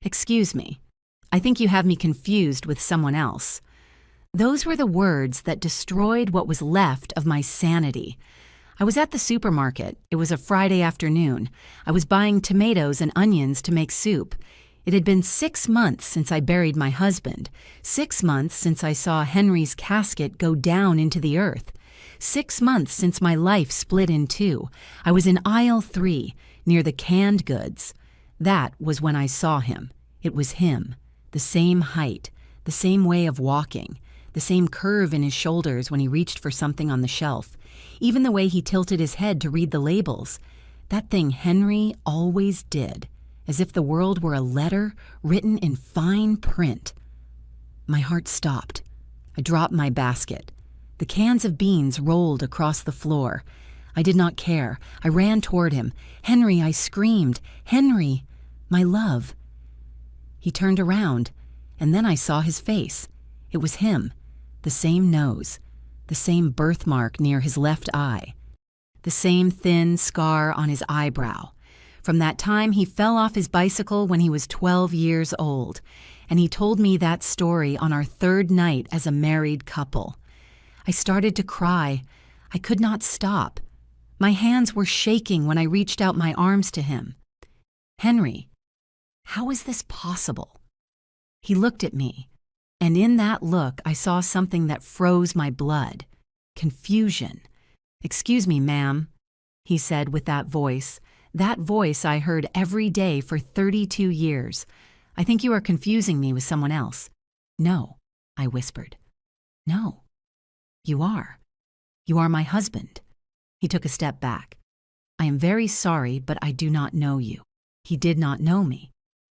Excuse me. I think you have me confused with someone else. Those were the words that destroyed what was left of my sanity. I was at the supermarket. It was a Friday afternoon. I was buying tomatoes and onions to make soup. It had been 6 months since I buried my husband, 6 months since I saw Henry's casket go down into the earth, 6 months since my life split in two. I was in aisle 3, near the canned goods. That was when I saw him. It was him, the same height, the same way of walking, the same curve in his shoulders when he reached for something on the shelf, even the way he tilted his head to read the labels. That thing Henry always did, as if the world were a letter written in fine print. My heart stopped. I dropped my basket. The cans of beans rolled across the floor. I did not care. I ran toward him. "Henry," I screamed. "Henry, my love." He turned around, and then I saw his face. It was him, the same nose, the same birthmark near his left eye, the same thin scar on his eyebrow. From that time, he fell off his bicycle when he was 12 years old, and he told me that story on our 3rd night as a married couple. I started to cry. I could not stop. My hands were shaking when I reached out my arms to him. "Henry, how is this possible?" He looked at me, and in that look I saw something that froze my blood. Confusion. "Excuse me, ma'am," he said with that voice I heard every day for 32 years. "I think you are confusing me with someone else." "No," I whispered. "No, you are. You are my husband." He took a step back. "I am very sorry, but I do not know you." He did not know me.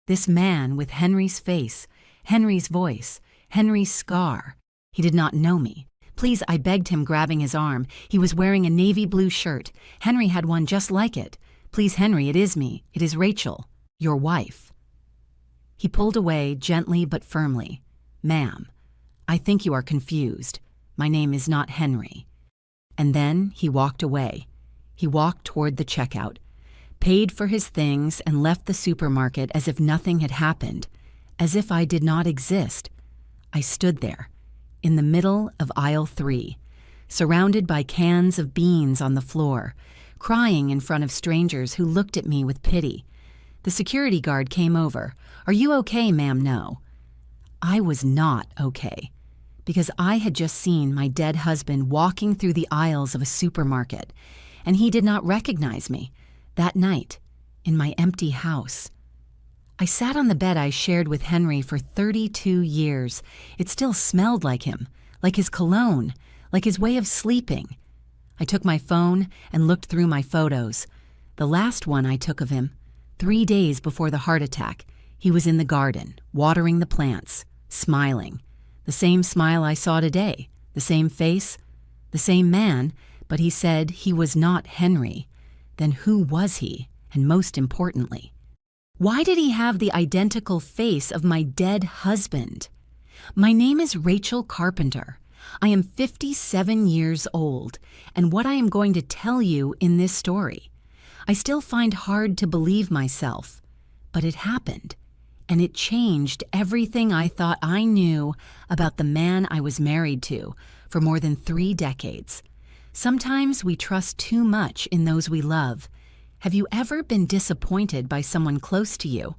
This man with Henry's face, Henry's voice, Henry's scar. He did not know me. "Please," I begged him, grabbing his arm. He was wearing a navy blue shirt. Henry had one just like it. "Please, Henry, it is me. It is Rachel, your wife." He pulled away gently but firmly. "Ma'am, I think you are confused. My name is not Henry." And then he walked away. He walked toward the checkout, paid for his things, and left the supermarket as if nothing had happened, as if I did not exist. I stood there, in the middle of aisle 3, surrounded by cans of beans on the floor, crying in front of strangers who looked at me with pity. The security guard came over. "Are you okay, ma'am?" "No." I was not okay, because I had just seen my dead husband walking through the aisles of a supermarket, and he did not recognize me that night in my empty house. I sat on the bed I shared with Henry for 32 years. It still smelled like him, like his cologne, like his way of sleeping. I took my phone and looked through my photos. The last one I took of him, 3 days before the heart attack, he was in the garden, watering the plants, smiling. The same smile I saw today, the same face, the same man, but he said he was not Henry. Then who was he? And most importantly, why did he have the identical face of my dead husband? My name is Rachel Carpenter. I am 57 years old, and what I am going to tell you in this story, I still find hard to believe myself, but it happened, and it changed everything I thought I knew about the man I was married to for more than 3 decades. Sometimes we trust too much in those we love. Have you ever been disappointed by someone close to you?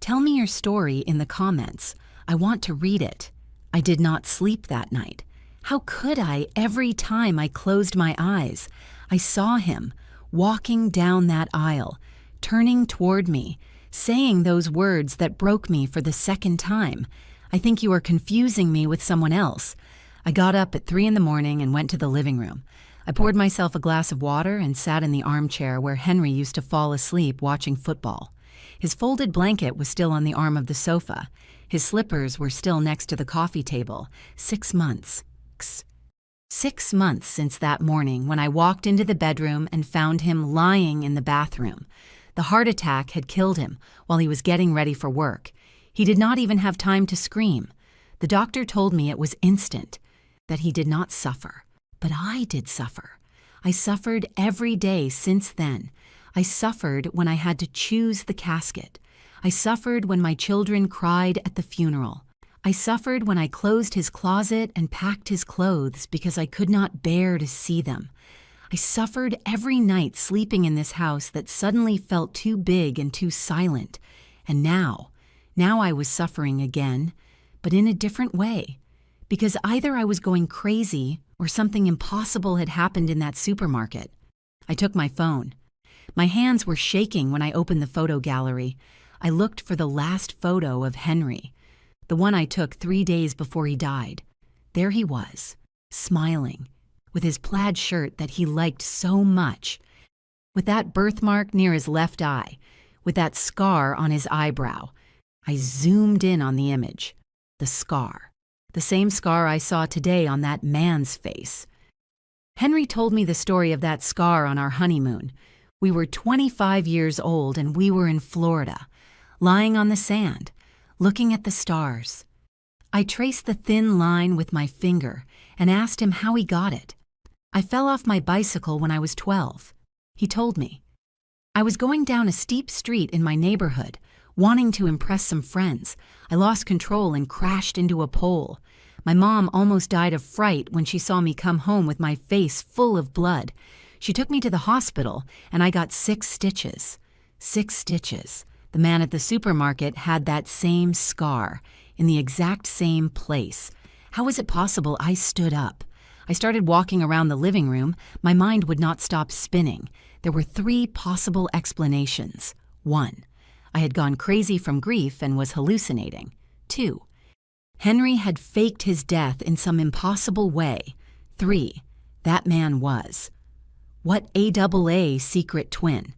Tell me your story in the comments. I want to read it. I did not sleep that night. How could I? Every time I closed my eyes, I saw him walking down that aisle, turning toward me, saying those words that broke me for the 2nd time. "I think you are confusing me with someone else." I got up at 3 in the morning and went to the living room. I poured myself a glass of water and sat in the armchair where Henry used to fall asleep watching football. His folded blanket was still on the arm of the sofa. His slippers were still next to the coffee table. 6 months. 6 months since that morning when I walked into the bedroom and found him lying in the bathroom. The heart attack had killed him while he was getting ready for work. He did not even have time to scream. The doctor told me it was instant, that he did not suffer. But I did suffer. I suffered every day since then. I suffered when I had to choose the casket. I suffered when my children cried at the funeral. I suffered when I closed his closet and packed his clothes because I could not bear to see them. I suffered every night sleeping in this house that suddenly felt too big and too silent. And now I was suffering again, but in a different way. Because either I was going crazy or something impossible had happened in that supermarket. I took my phone. My hands were shaking when I opened the photo gallery. I looked for the last photo of Henry, the one I took 3 days before he died. There he was, smiling, with his plaid shirt that he liked so much, with that birthmark near his left eye, with that scar on his eyebrow. I zoomed in on the image. The scar. The same scar I saw today on that man's face. Henry told me the story of that scar on our honeymoon. We were 25 years old and we were in Florida, lying on the sand, looking at the stars. I traced the thin line with my finger and asked him how he got it. I fell off my bicycle when I was 12. He told me. I was going down a steep street in my neighborhood, wanting to impress some friends. I lost control and crashed into a pole. My mom almost died of fright when she saw me come home with my face full of blood. She took me to the hospital, and I got 6 stitches. 6 stitches. The man at the supermarket had that same scar, in the exact same place. How was it possible I stood up? I started walking around the living room. My mind would not stop spinning. There were 3 possible explanations. 1. I had gone crazy from grief and was hallucinating. 2. Henry had faked his death in some impossible way. 3. That man was. What AAA secret twin?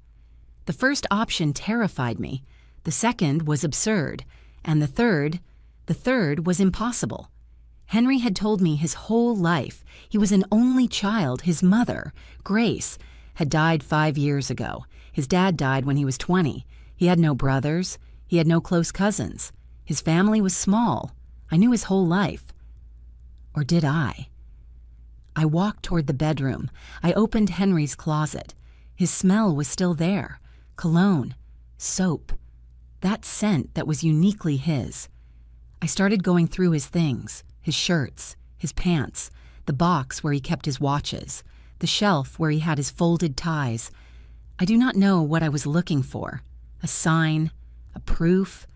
The first option terrified me. The second was absurd. And the third was impossible. Henry had told me his whole life. He was an only child. His mother, Grace, had died 5 years ago. His dad died when he was 20. He had no brothers. He had no close cousins. His family was small. I knew his whole life. Or did I? I walked toward the bedroom. I opened Henry's closet. His smell was still there. Cologne. Soap. That scent that was uniquely his. I started going through his things. His shirts, his pants, the box where he kept his watches, the shelf where he had his folded ties. I do not know what I was looking for. A sign, a proof,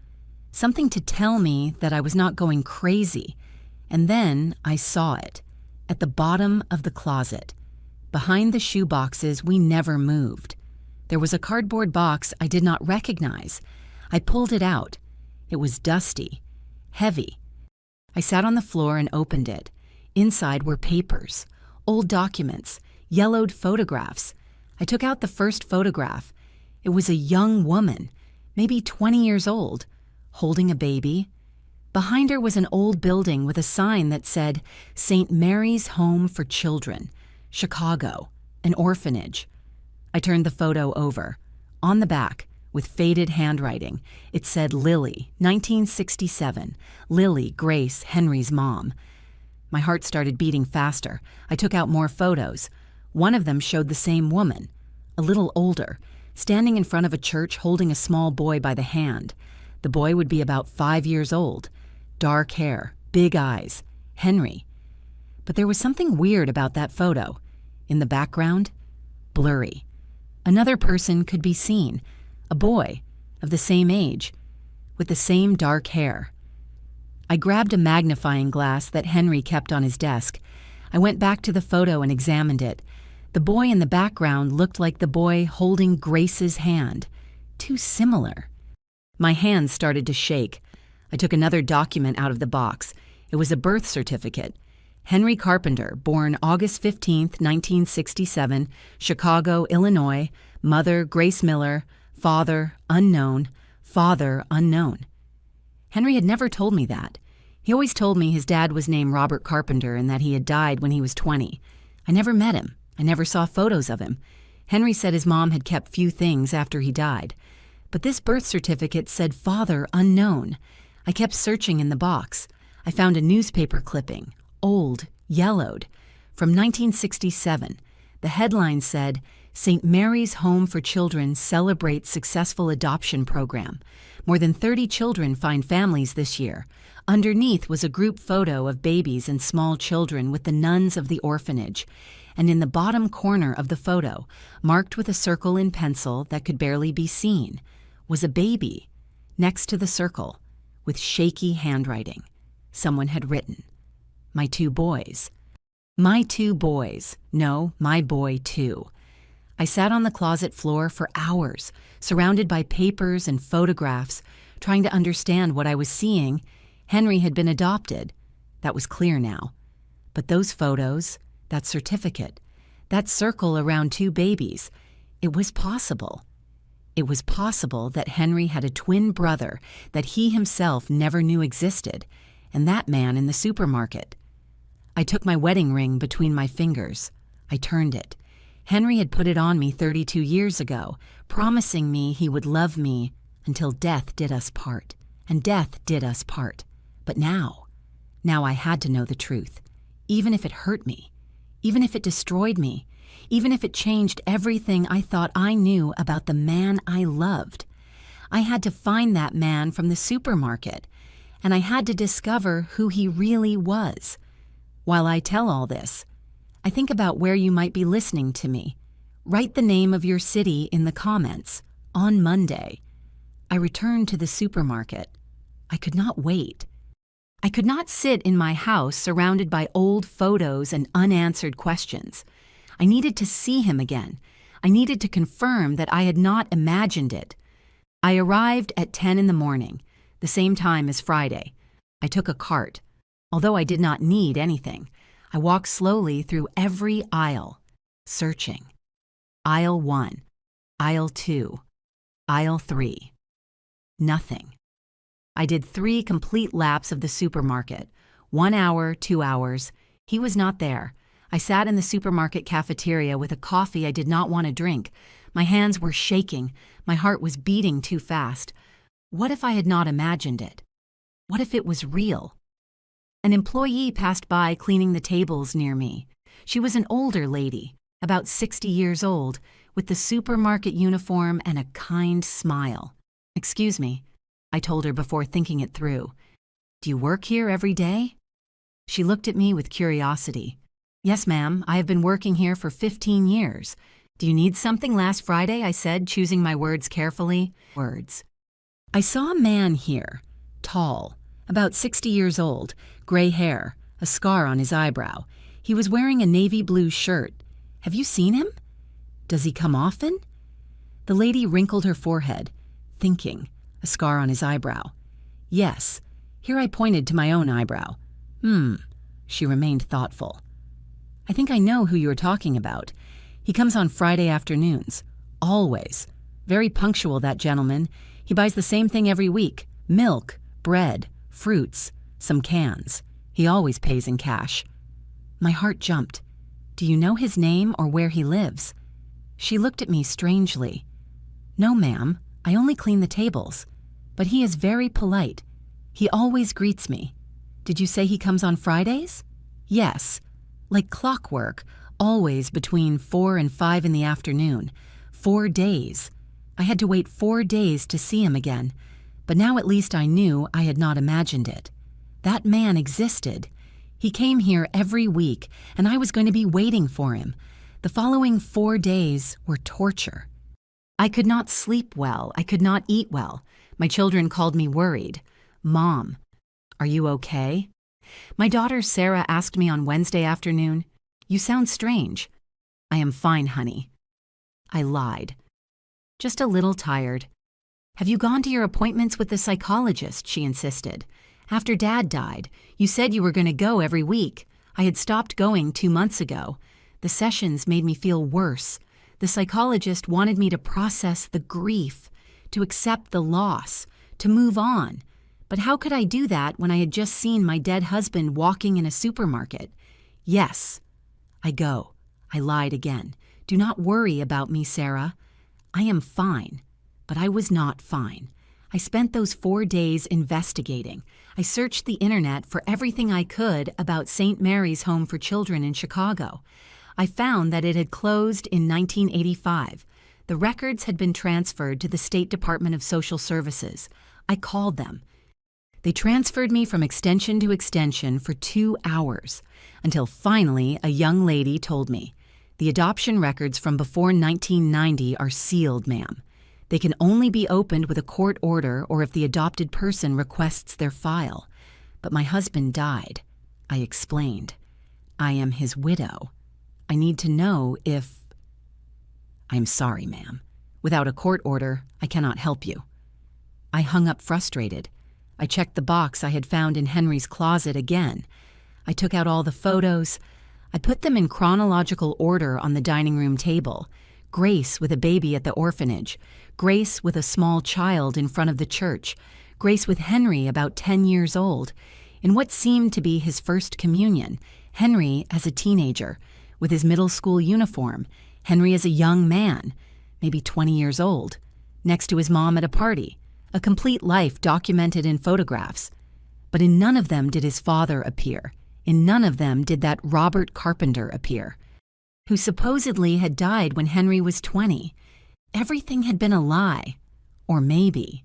something to tell me that I was not going crazy. And then I saw it, at the bottom of the closet. Behind the shoe boxes we never moved. There was a cardboard box I did not recognize. I pulled it out. It was dusty, heavy. I sat on the floor and opened it. Inside were papers, old documents, yellowed photographs. I took out the first photograph. It was a young woman, maybe 20 years old, holding a baby. Behind her was an old building with a sign that said, St. Mary's Home for Children, Chicago, an orphanage. I turned the photo over. On the back, with faded handwriting, it said Lily, 1967, Lily, Grace, Henry's mom. My heart started beating faster. I took out more photos. One of them showed the same woman, a little older, standing in front of a church holding a small boy by the hand. The boy would be about 5 years old. Dark hair, big eyes, Henry. But there was something weird about that photo. In the background, blurry. Another person could be seen, a boy of the same age, with the same dark hair. I grabbed a magnifying glass that Henry kept on his desk. I went back to the photo and examined it. The boy in the background looked like the boy holding Grace's hand. Too similar. My hands started to shake. I took another document out of the box. It was a birth certificate. Henry Carpenter, born August 15th, 1967, Chicago, Illinois. Mother, Grace Miller. Father, unknown. Father, unknown. Henry had never told me that. He always told me his dad was named Robert Carpenter and that he had died when he was 20. I never met him. I never saw photos of him. Henry said his mom had kept few things after he died. But this birth certificate said father unknown. I kept searching in the box. I found a newspaper clipping, old, yellowed, from 1967. The headline said, St. Mary's Home for Children celebrates successful adoption program. More than 30 children find families this year. Underneath was a group photo of babies and small children with the nuns of the orphanage. And in the bottom corner of the photo, marked with a circle in pencil that could barely be seen, was a baby next to the circle with shaky handwriting. Someone had written, "My two boys." My two boys. No, my boy too. I sat on the closet floor for hours, surrounded by papers and photographs, trying to understand what I was seeing. Henry had been adopted. That was clear now. But those photos, that certificate, that circle around two babies, it was possible. It was possible that Henry had a twin brother that he himself never knew existed, and that man in the supermarket. I took my wedding ring between my fingers. I turned it. Henry had put it on me 32 years ago, promising me he would love me until death did us part. And death did us part. But now I had to know the truth, even if it hurt me, even if it destroyed me, even if it changed everything I thought I knew about the man I loved. I had to find that man from the supermarket, and I had to discover who he really was. While I tell all this, I think about where you might be listening to me. Write the name of your city in the comments. On Monday, I returned to the supermarket. I could not wait. I could not sit in my house surrounded by old photos and unanswered questions. I needed to see him again. I needed to confirm that I had not imagined it. I arrived at 10 in the morning, the same time as Friday. I took a cart. Although I did not need anything, I walked slowly through every aisle, searching. Aisle 1, aisle 2, aisle 3. Nothing. I did 3 complete laps of the supermarket. 1 hour, 2 hours. He was not there. I sat in the supermarket cafeteria with a coffee I did not want to drink. My hands were shaking. My heart was beating too fast. What if I had not imagined it? What if it was real? An employee passed by cleaning the tables near me. She was an older lady, about 60 years old, with the supermarket uniform and a kind smile. "Excuse me," I told her before thinking it through. "Do you work here every day?" She looked at me with curiosity. "Yes, ma'am, I have been working here for 15 years. Do you need something last Friday?" I said, choosing my words carefully. I saw a man here, tall, about 60 years old, gray hair, a scar on his eyebrow. He was wearing a navy blue shirt. "Have you seen him? Does he come often?" The lady wrinkled her forehead, thinking, a scar on his eyebrow. "Yes." Here I pointed to my own eyebrow. She remained thoughtful. "I think I know who you are talking about. He comes on Friday afternoons. Always. Very punctual, that gentleman. He buys the same thing every week. Milk, bread, fruits, some cans. He always pays in cash." My heart jumped. "Do you know his name or where he lives?" She looked at me strangely. "No, ma'am. I only clean the tables. But he is very polite. He always greets me." "Did you say he comes on Fridays?" "Yes. Like clockwork, always between 4 and 5 in the afternoon. 4 days. I had to wait 4 days to see him again. But now at least I knew I had not imagined it. That man existed. He came here every week, and I was going to be waiting for him. The following 4 days were torture. I could not sleep well. I could not eat well. My children called me worried. "Mom, are you okay?" My daughter Sarah asked me on Wednesday afternoon, "You sound strange." "I am fine, honey." I lied. "Just a little tired." "Have you gone to your appointments with the psychologist?" she insisted. "After Dad died, you said you were going to go every week. I had stopped going 2 months ago. The sessions made me feel worse. The psychologist wanted me to process the grief, to accept the loss, to move on. But how could I do that when I had just seen my dead husband walking in a supermarket? Yes, I go." I lied again. "Do not worry about me, Sarah. I am fine." But I was not fine. I spent those 4 days investigating. I searched the internet for everything I could about St. Mary's Home for Children in Chicago. I found that it had closed in 1985. The records had been transferred to the State Department of Social Services. I called them. They transferred me from extension to extension for 2 hours, until finally a young lady told me, "The adoption records from before 1990 are sealed, ma'am. They can only be opened with a court order or if the adopted person requests their file. But my husband died." I explained. "I am his widow. I need to know if—" "I'm sorry, ma'am. Without a court order, I cannot help you." I hung up frustrated. I checked the box I had found in Henry's closet again. I took out all the photos. I put them in chronological order on the dining room table. Grace with a baby at the orphanage. Grace with a small child in front of the church. Grace with Henry about 10 years old. In what seemed to be his first communion. Henry as a teenager, with his middle school uniform. Henry as a young man, maybe 20 years old, next to his mom at a party. A complete life documented in photographs. But in none of them did his father appear. In none of them did that Robert Carpenter appear, who supposedly had died when Henry was 20. Everything had been a lie. Or maybe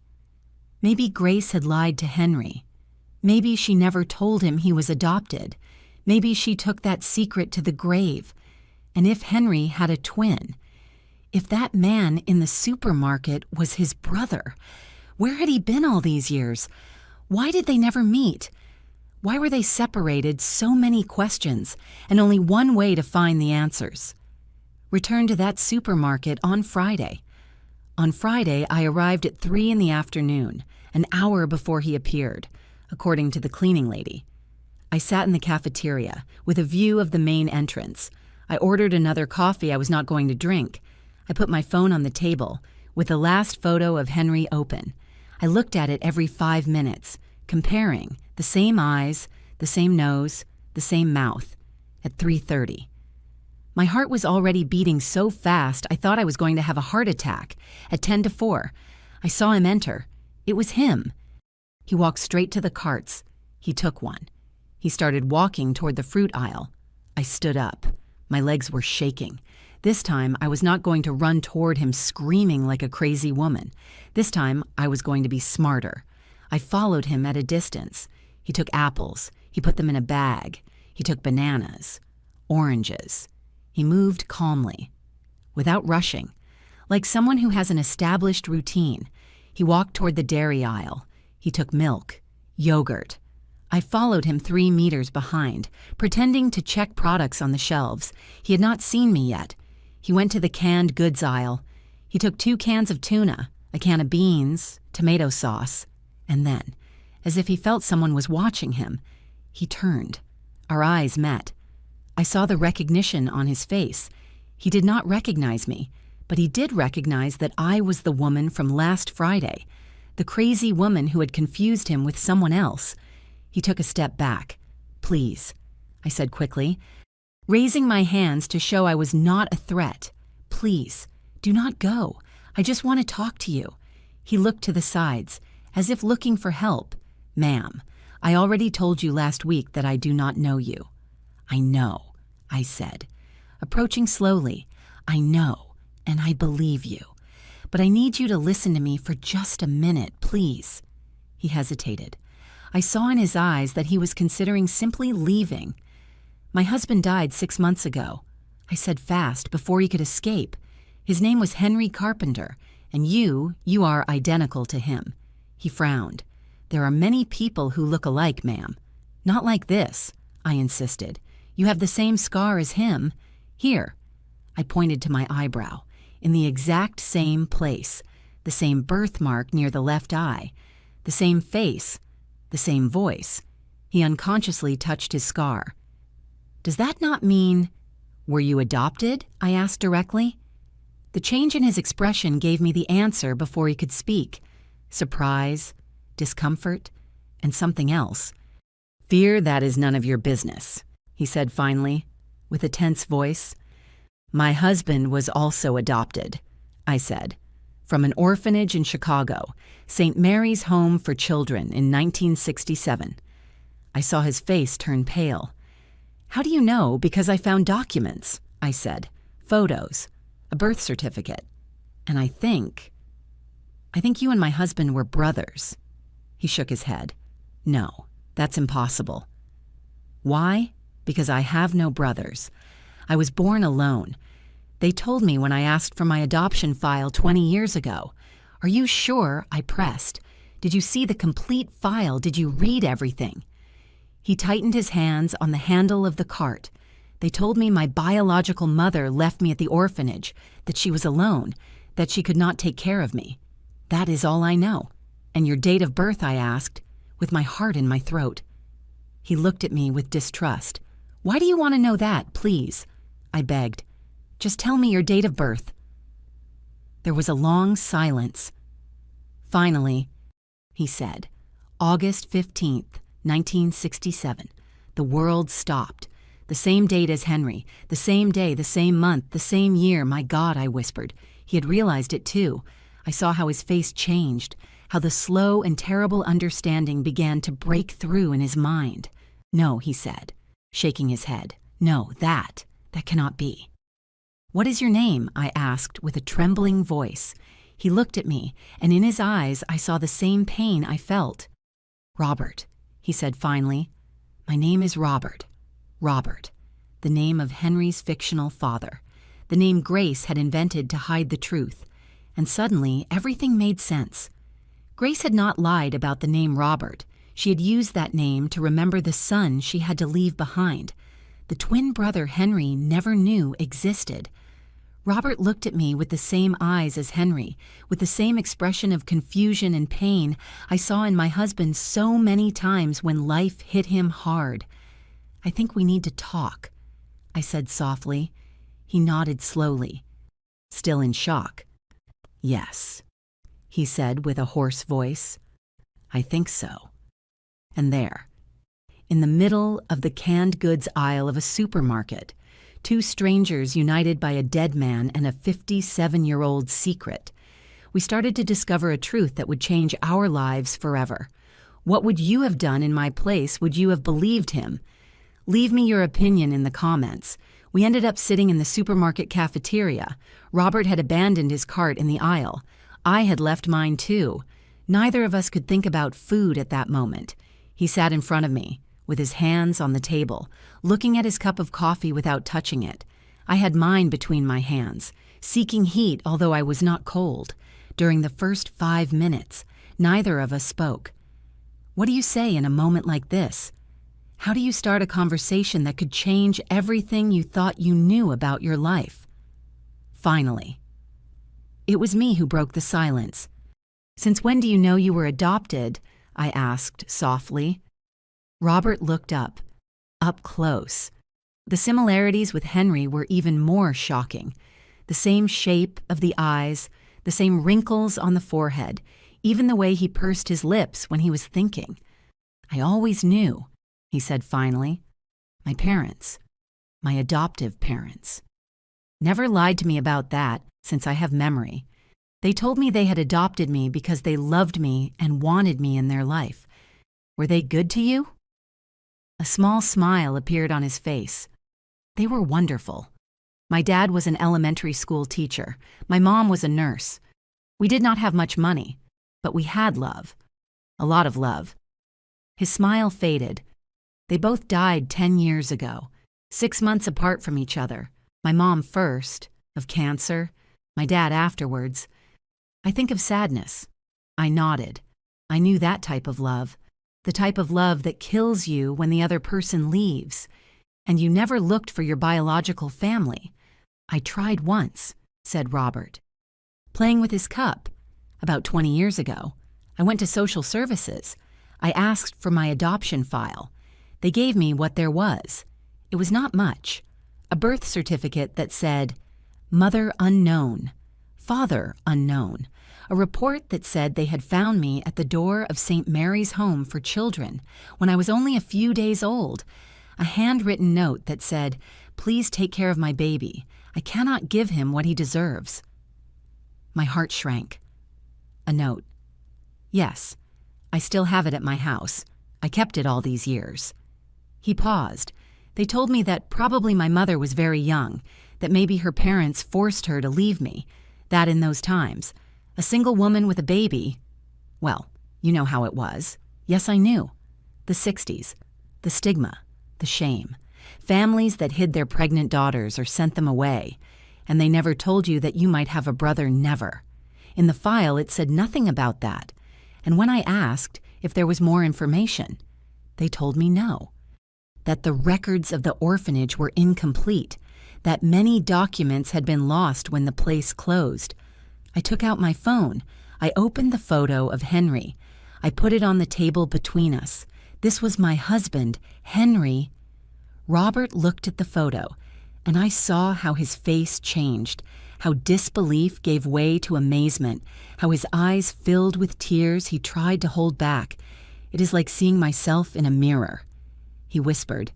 Grace had lied to Henry. Maybe she never told him he was adopted. Maybe she took that secret to the grave. And if Henry had a twin, if that man in the supermarket was his brother, where had he been all these years? Why did they never meet? Why were they separated? So many questions, and only one way to find the answers. Return to that supermarket on Friday. On Friday, I arrived at 3 in the afternoon, an hour before he appeared, according to the cleaning lady. I sat in the cafeteria, with a view of the main entrance. I ordered another coffee I was not going to drink. I put my phone on the table, with the last photo of Henry open. I looked at it every 5 minutes, comparing the same eyes, the same nose, the same mouth, at 3:30. My heart was already beating so fast I thought I was going to have a heart attack. At 10:04, I saw him enter. It was him. He walked straight to the carts. He took one. He started walking toward the fruit aisle. I stood up. My legs were shaking. This time, I was not going to run toward him screaming like a crazy woman. This time, I was going to be smarter. I followed him at a distance. He took apples. He put them in a bag. He took bananas, oranges. He moved calmly, without rushing, like someone who has an established routine. He walked toward the dairy aisle. He took milk, yogurt. I followed him 3 meters behind, pretending to check products on the shelves. He had not seen me yet. He went to the canned goods aisle. He took 2 cans of tuna, a can of beans, tomato sauce, and then, as if he felt someone was watching him, he turned. Our eyes met. I saw the recognition on his face. He did not recognize me, but he did recognize that I was the woman from last Friday, the crazy woman who had confused him with someone else. He took a step back. "Please," I said quickly, raising my hands to show I was not a threat. "Please, do not go. I just want to talk to you." He looked to the sides, as if looking for help. "Ma'am, I already told you last week that I do not know you." "I know," I said, approaching slowly. "I know, and I believe you. But I need you to listen to me for just a minute, please." He hesitated. I saw in his eyes that he was considering simply leaving. "My husband died 6 months ago," I said fast, before he could escape. "His name was Henry Carpenter, and you are identical to him." He frowned. "There are many people who look alike, ma'am." "Not like this," I insisted. "You have the same scar as him. Here." I pointed to my eyebrow, in the exact same place, the same birthmark near the left eye, the same face, the same voice. He unconsciously touched his scar. "Does that not mean—" "Were you adopted?" I asked directly. The change in his expression gave me the answer before he could speak. Surprise, discomfort, and something else. "Fear that is none of your business," he said finally, with a tense voice. "My husband was also adopted," I said, "from an orphanage in Chicago, St. Mary's Home for Children in 1967. I saw his face turn pale. "How do you know?" "Because I found documents," I said. "Photos, a birth certificate. And I think you and my husband were brothers." He shook his head. No, that's impossible. Why? Because I have no brothers. I was born alone. They told me when I asked for my adoption file 20 years ago. Are you sure? I pressed. Did you see the complete file? Did you read everything? He tightened his hands on the handle of the cart. They told me my biological mother left me at the orphanage, that she was alone, that she could not take care of me. That is all I know. And your date of birth, I asked, with my heart in my throat. He looked at me with distrust. Why do you want to know that, please? I begged. Just tell me your date of birth. There was a long silence. Finally, he said, August 15th, 1967. The world stopped. The same date as Henry, the same day, the same month, the same year. My God, I whispered. He had realized it too. I saw how his face changed, how the slow and terrible understanding began to break through in his mind. No, he said, shaking his head. No, that cannot be. What is your name? I asked with a trembling voice. He looked at me, and in his eyes I saw the same pain I felt. Robert, he said finally. My name is Robert. Robert, the name of Henry's fictional father, the name Grace had invented to hide the truth. And suddenly, everything made sense. Grace had not lied about the name Robert. She had used that name to remember the son she had to leave behind. The twin brother Henry never knew existed. Robert looked at me with the same eyes as Henry, with the same expression of confusion and pain I saw in my husband so many times when life hit him hard. I think we need to talk, I said softly. He nodded slowly, still in shock. Yes, he said with a hoarse voice. I think so. And there, in the middle of the canned goods aisle of a supermarket, two strangers united by a dead man and a 57-year-old secret, we started to discover a truth that would change our lives forever. What would you have done in my place? Would you have believed him? Leave me your opinion in the comments. We ended up sitting in the supermarket cafeteria. Robert had abandoned his cart in the aisle. I had left mine too. Neither of us could think about food at that moment. He sat in front of me, with his hands on the table, looking at his cup of coffee without touching it. I had mine between my hands, seeking heat although I was not cold. During the first 5 minutes, neither of us spoke. What do you say in a moment like this? How do you start a conversation that could change everything you thought you knew about your life? Finally, it was me who broke the silence. Since when do you know you were adopted? I asked softly. Robert looked up close. The similarities with Henry were even more shocking. The same shape of the eyes, the same wrinkles on the forehead, even the way he pursed his lips when he was thinking. I always knew, he said finally. My parents, my adoptive parents, never lied to me about that since I have memory. They told me they had adopted me because they loved me and wanted me in their life. Were they good to you? A small smile appeared on his face. They were wonderful. My dad was an elementary school teacher. My mom was a nurse. We did not have much money, but we had love. A lot of love. His smile faded. They both died 10 years ago, 6 months apart from each other. My mom first, of cancer, my dad afterwards. I think of sadness. I nodded. I knew that type of love, the type of love that kills you when the other person leaves, and you never looked for your biological family. I tried once, said Robert. Playing with his cup. About 20 years ago, I went to social services. I asked for my adoption file. They gave me what there was. It was not much. A birth certificate that said, Mother unknown, Father unknown. A report that said they had found me at the door of St. Mary's Home for Children when I was only a few days old. A handwritten note that said, Please take care of my baby. I cannot give him what he deserves. My heart shrank. A note. Yes, I still have it at my house. I kept it all these years. He paused. They told me that probably my mother was very young, that maybe her parents forced her to leave me, that in those times, a single woman with a baby, well, You know how it was. Yes, I knew. The 60s. The stigma. The shame. Families that hid their pregnant daughters or sent them away. And they never told you that you might have a brother, never. In the file, it said nothing about that. And when I asked if there was more information, they told me no. That the records of the orphanage were incomplete. That many documents had been lost when the place closed. I took out my phone. I opened the photo of Henry. I put it on the table between us. This was my husband, Henry. Robert looked at the photo, and I saw how his face changed, how disbelief gave way to amazement, how his eyes filled with tears he tried to hold back. It is like seeing myself in a mirror. He whispered,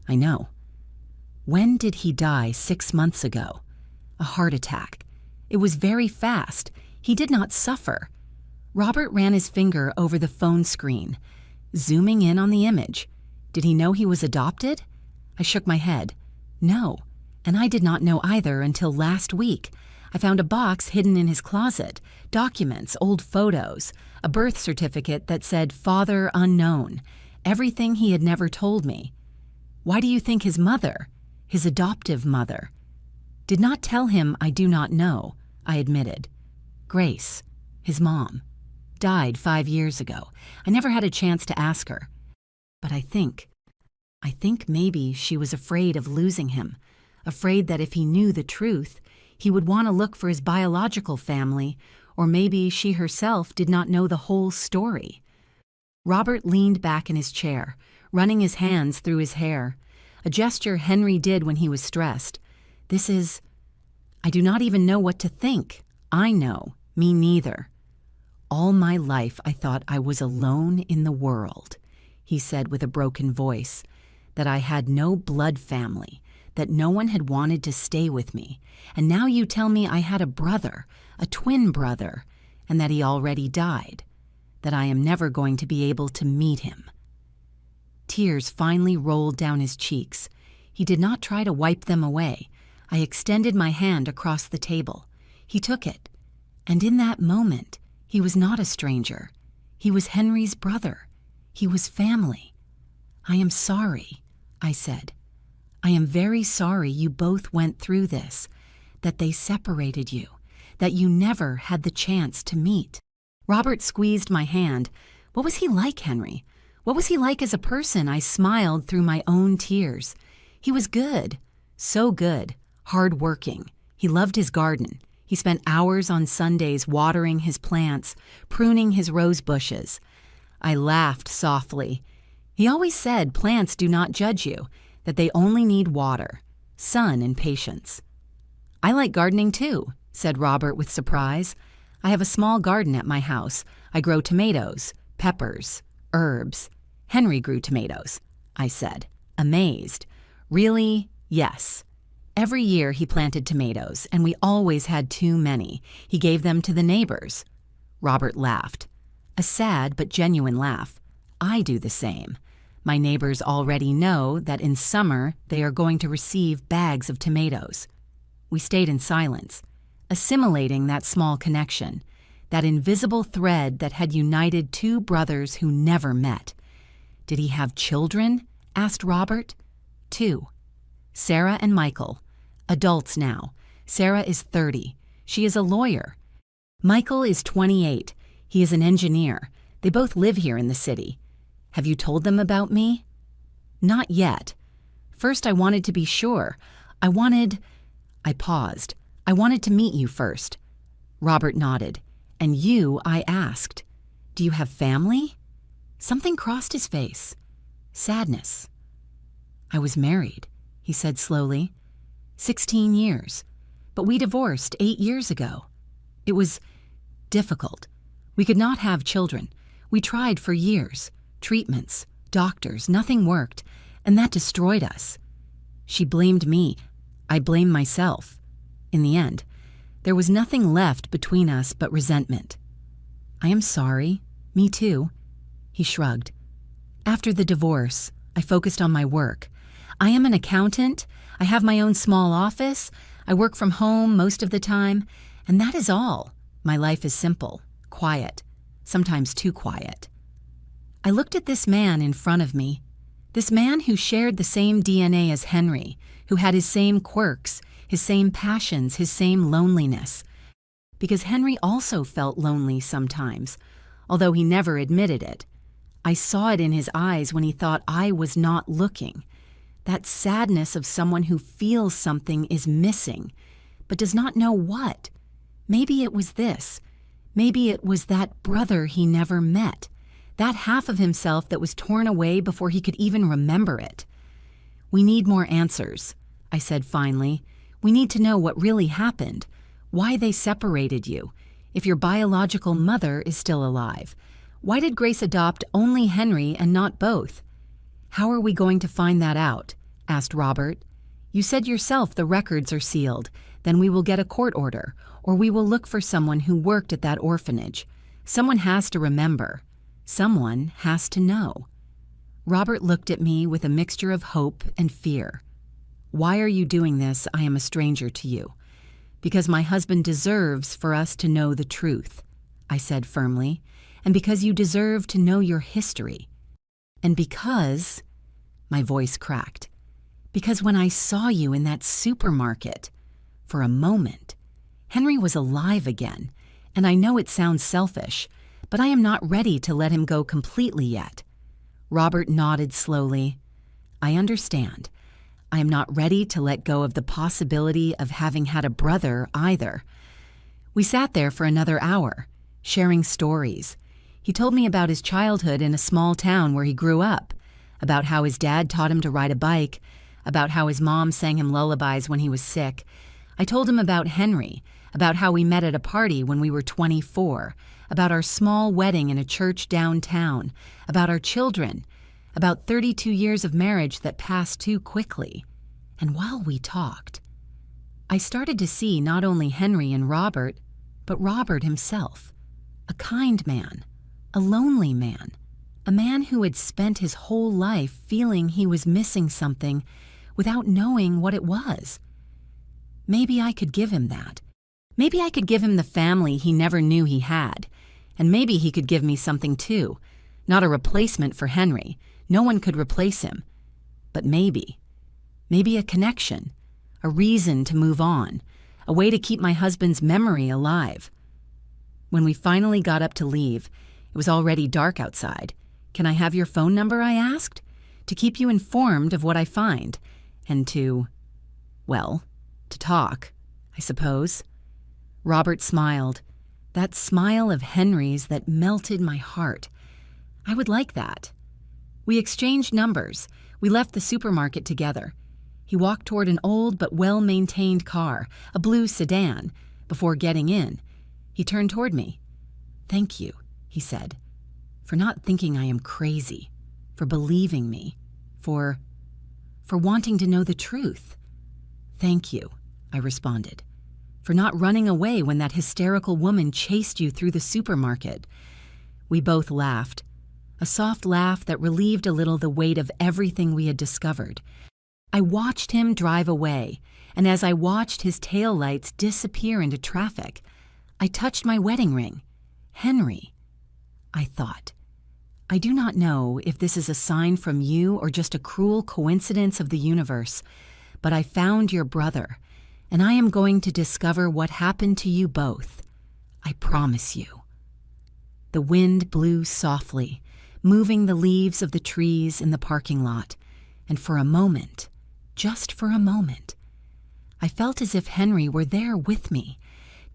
I know. When did he die 6 months ago? A heart attack. It was very fast. He did not suffer. Robert ran his finger over the phone screen, zooming in on the image. Did he know he was adopted? I shook my head. No, and I did not know either until last week. I found a box hidden in his closet, documents, old photos, a birth certificate that said father unknown, everything he had never told me. Why do you think his mother, his adoptive mother, did not tell him I do not know, I admitted. Grace, his mom, died 5 years ago. I never had a chance to ask her. But I think maybe she was afraid of losing him, afraid that if he knew the truth, he would want to look for his biological family, or maybe she herself did not know the whole story. Robert leaned back in his chair, running his hands through his hair, a gesture Henry did when he was stressed. I do not even know what to think. I know, me neither. All my life I thought I was alone in the world, he said with a broken voice, that I had no blood family, that no one had wanted to stay with me, and now you tell me I had a brother, a twin brother, and that he already died, that I am never going to be able to meet him. Tears finally rolled down his cheeks. He did not try to wipe them away. I extended my hand across the table. He took it, and in that moment, he was not a stranger. He was Henry's brother. He was family. I am sorry, I said. I am very sorry you both went through this, that they separated you, that you never had the chance to meet. Robert squeezed my hand. What was he like, Henry? What was he like as a person? I smiled through my own tears. He was good, so good, hard-working. He loved his garden. He spent hours on Sundays watering his plants, pruning his rose bushes. I laughed softly. He always said plants do not judge you, that they only need water, sun, and patience. I like gardening too, said Robert with surprise. I have a small garden at my house. I grow tomatoes, peppers, herbs. Henry grew tomatoes, I said, amazed. Really? Yes. Every year he planted tomatoes, and we always had too many. He gave them to the neighbors. Robert laughed. A sad but genuine laugh. I do the same. My neighbors already know that in summer they are going to receive bags of tomatoes. We stayed in silence, assimilating that small connection, that invisible thread that had united two brothers who never met. Did he have children? Asked Robert. 2. Sarah and Michael. Adults now. Sarah is 30. She is a lawyer. Michael is 28. He is an engineer. They both live here in the city. Have you told them about me? Not yet. First, I wanted to be sure. I paused. I wanted to meet you first. Robert nodded. And you, I asked. Do you have family? Something crossed his face. Sadness. I was married, he said slowly. 16 years. But we divorced 8 years ago. It was difficult. We could not have children. We tried for years. Treatments, doctors, nothing worked, and that destroyed us. She blamed me. I blamed myself. In the end, there was nothing left between us but resentment. I am sorry. Me too. He shrugged. After the divorce, I focused on my work. I am an accountant. I have my own small office. I work from home most of the time, and that is all. My life is simple, quiet. sometimes too quiet. I looked at this man in front of me, this man who shared the same DNA as Henry, who had his same quirks, his same passions, his same loneliness. Because Henry also felt lonely sometimes, although he never admitted it. I saw it in his eyes when he thought I was not looking. That sadness of someone who feels something is missing, but does not know what. Maybe it was this. Maybe it was that brother he never met, that half of himself that was torn away before he could even remember it. We need more answers, I said finally. We need to know what really happened, why they separated you, if your biological mother is still alive. Why did Grace adopt only Henry and not both? How are we going to find that out? Asked Robert. You said yourself the records are sealed. Then we will get a court order, or we will look for someone who worked at that orphanage. Someone has to remember. Someone has to know. Robert looked at me with a mixture of hope and fear. Why are you doing this? I am a stranger to you. Because my husband deserves for us to know the truth, I said firmly, and because you deserve to know your history. And because, my voice cracked, because when I saw you in that supermarket, for a moment, Henry was alive again, and I know it sounds selfish, but I am not ready to let him go completely yet. Robert nodded slowly. I understand. I am not ready to let go of the possibility of having had a brother either. We sat there for another hour, sharing stories. He told me about his childhood in a small town where he grew up, about how his dad taught him to ride a bike, about how his mom sang him lullabies when he was sick. I told him about Henry, about how we met at a party when we were 24, about our small wedding in a church downtown, about our children, about 32 years of marriage that passed too quickly. And while we talked, I started to see not only Henry and Robert, but Robert himself, a kind man, a lonely man, a man who had spent his whole life feeling he was missing something without knowing what it was. Maybe I could give him that. Maybe I could give him the family he never knew he had. And maybe he could give me something too. Not a replacement for Henry. No one could replace him. But maybe a connection, a reason to move on, a way to keep my husband's memory alive. When we finally got up to leave, it was already dark outside. Can I have your phone number? I asked. To keep you informed of what I find. And to talk, I suppose. Robert smiled. That smile of Henry's that melted my heart. I would like that. We exchanged numbers. We left the supermarket together. He walked toward an old but well-maintained car, a blue sedan. Before getting in, he turned toward me. Thank you, he said, for not thinking I am crazy, for believing me, for wanting to know the truth. Thank you, I responded, for not running away when that hysterical woman chased you through the supermarket. We both laughed, a soft laugh that relieved a little the weight of everything we had discovered. I watched him drive away, and as I watched his taillights disappear into traffic, I touched my wedding ring. Henry, I thought. I do not know if this is a sign from you or just a cruel coincidence of the universe, but I found your brother, and I am going to discover what happened to you both. I promise you. The wind blew softly, moving the leaves of the trees in the parking lot, and for a moment, just for a moment, I felt as if Henry were there with me,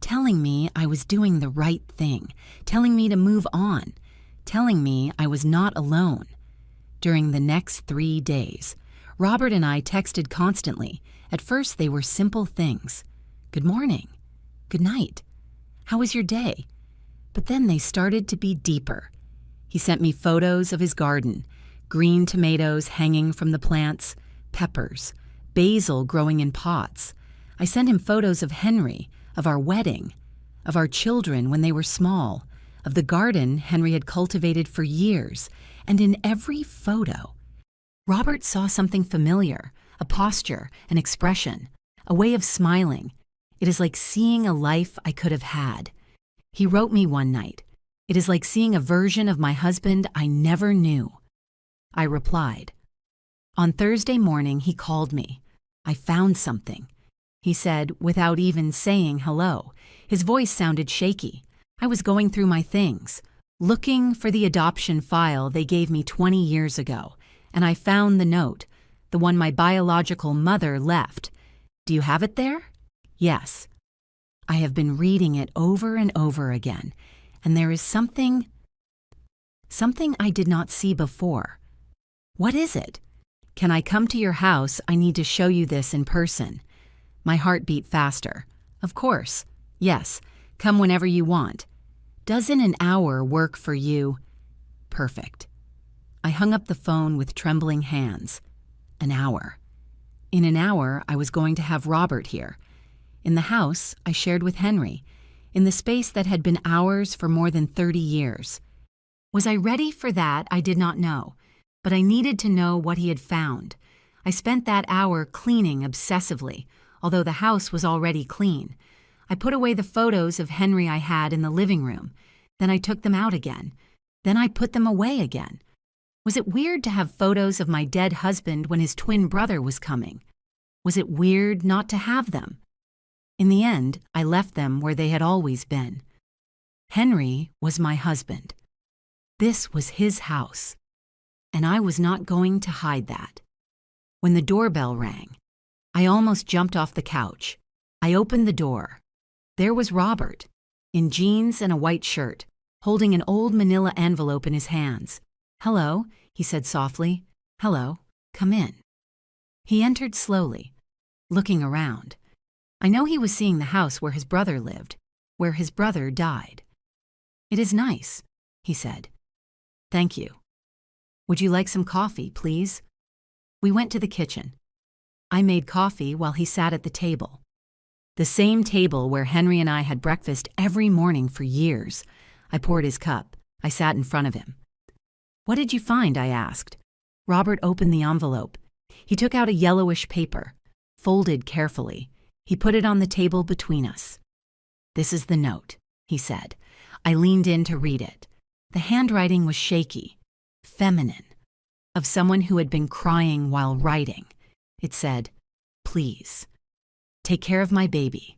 telling me I was doing the right thing, telling me to move on, telling me I was not alone. During the next 3 days, Robert and I texted constantly. At first, they were simple things. Good morning. Good night. How was your day? But then they started to be deeper. He sent me photos of his garden, green tomatoes hanging from the plants, peppers, basil growing in pots. I sent him photos of Henry, of our wedding, of our children when they were small, of the garden Henry had cultivated for years, and in every photo, Robert saw something familiar, a posture, an expression, a way of smiling. It is like seeing a life I could have had. He wrote me one night, It is like seeing a version of my husband I never knew. I replied. On Thursday morning, he called me. I found something, he said without even saying hello. His voice sounded shaky. I was going through my things, looking for the adoption file they gave me 20 years ago, and I found the note, the one my biological mother left. Do you have it there? Yes. I have been reading it over and over again, and there is something I did not see before. What is it? Can I come to your house? I need to show you this in person. My heart beat faster. Of course. Yes. Come whenever you want. Doesn't an hour work for you? Perfect. I hung up the phone with trembling hands. An hour. In an hour, I was going to have Robert here. In the house I shared with Henry, in the space that had been ours for more than 30 years. Was I ready for that? I did not know, but I needed to know what he had found. I spent that hour cleaning obsessively, although the house was already clean. I put away the photos of Henry I had in the living room. Then I took them out again. Then I put them away again. Was it weird to have photos of my dead husband when his twin brother was coming? Was it weird not to have them? In the end, I left them where they had always been. Henry was my husband. This was his house, and I was not going to hide that. When the doorbell rang, I almost jumped off the couch. I opened the door. There was Robert, in jeans and a white shirt, holding an old manila envelope in his hands. Hello, he said softly. Hello, come in. He entered slowly, looking around. I know he was seeing the house where his brother lived, where his brother died. It is nice, he said. Thank you. Would you like some coffee, please? We went to the kitchen. I made coffee while he sat at the table. The same table where Henry and I had breakfast every morning for years. I poured his cup. I sat in front of him. What did you find? I asked. Robert opened the envelope. He took out a yellowish paper, folded carefully. He put it on the table between us. This is the note, he said. I leaned in to read it. The handwriting was shaky, feminine, of someone who had been crying while writing. It said, Please, take care of my baby.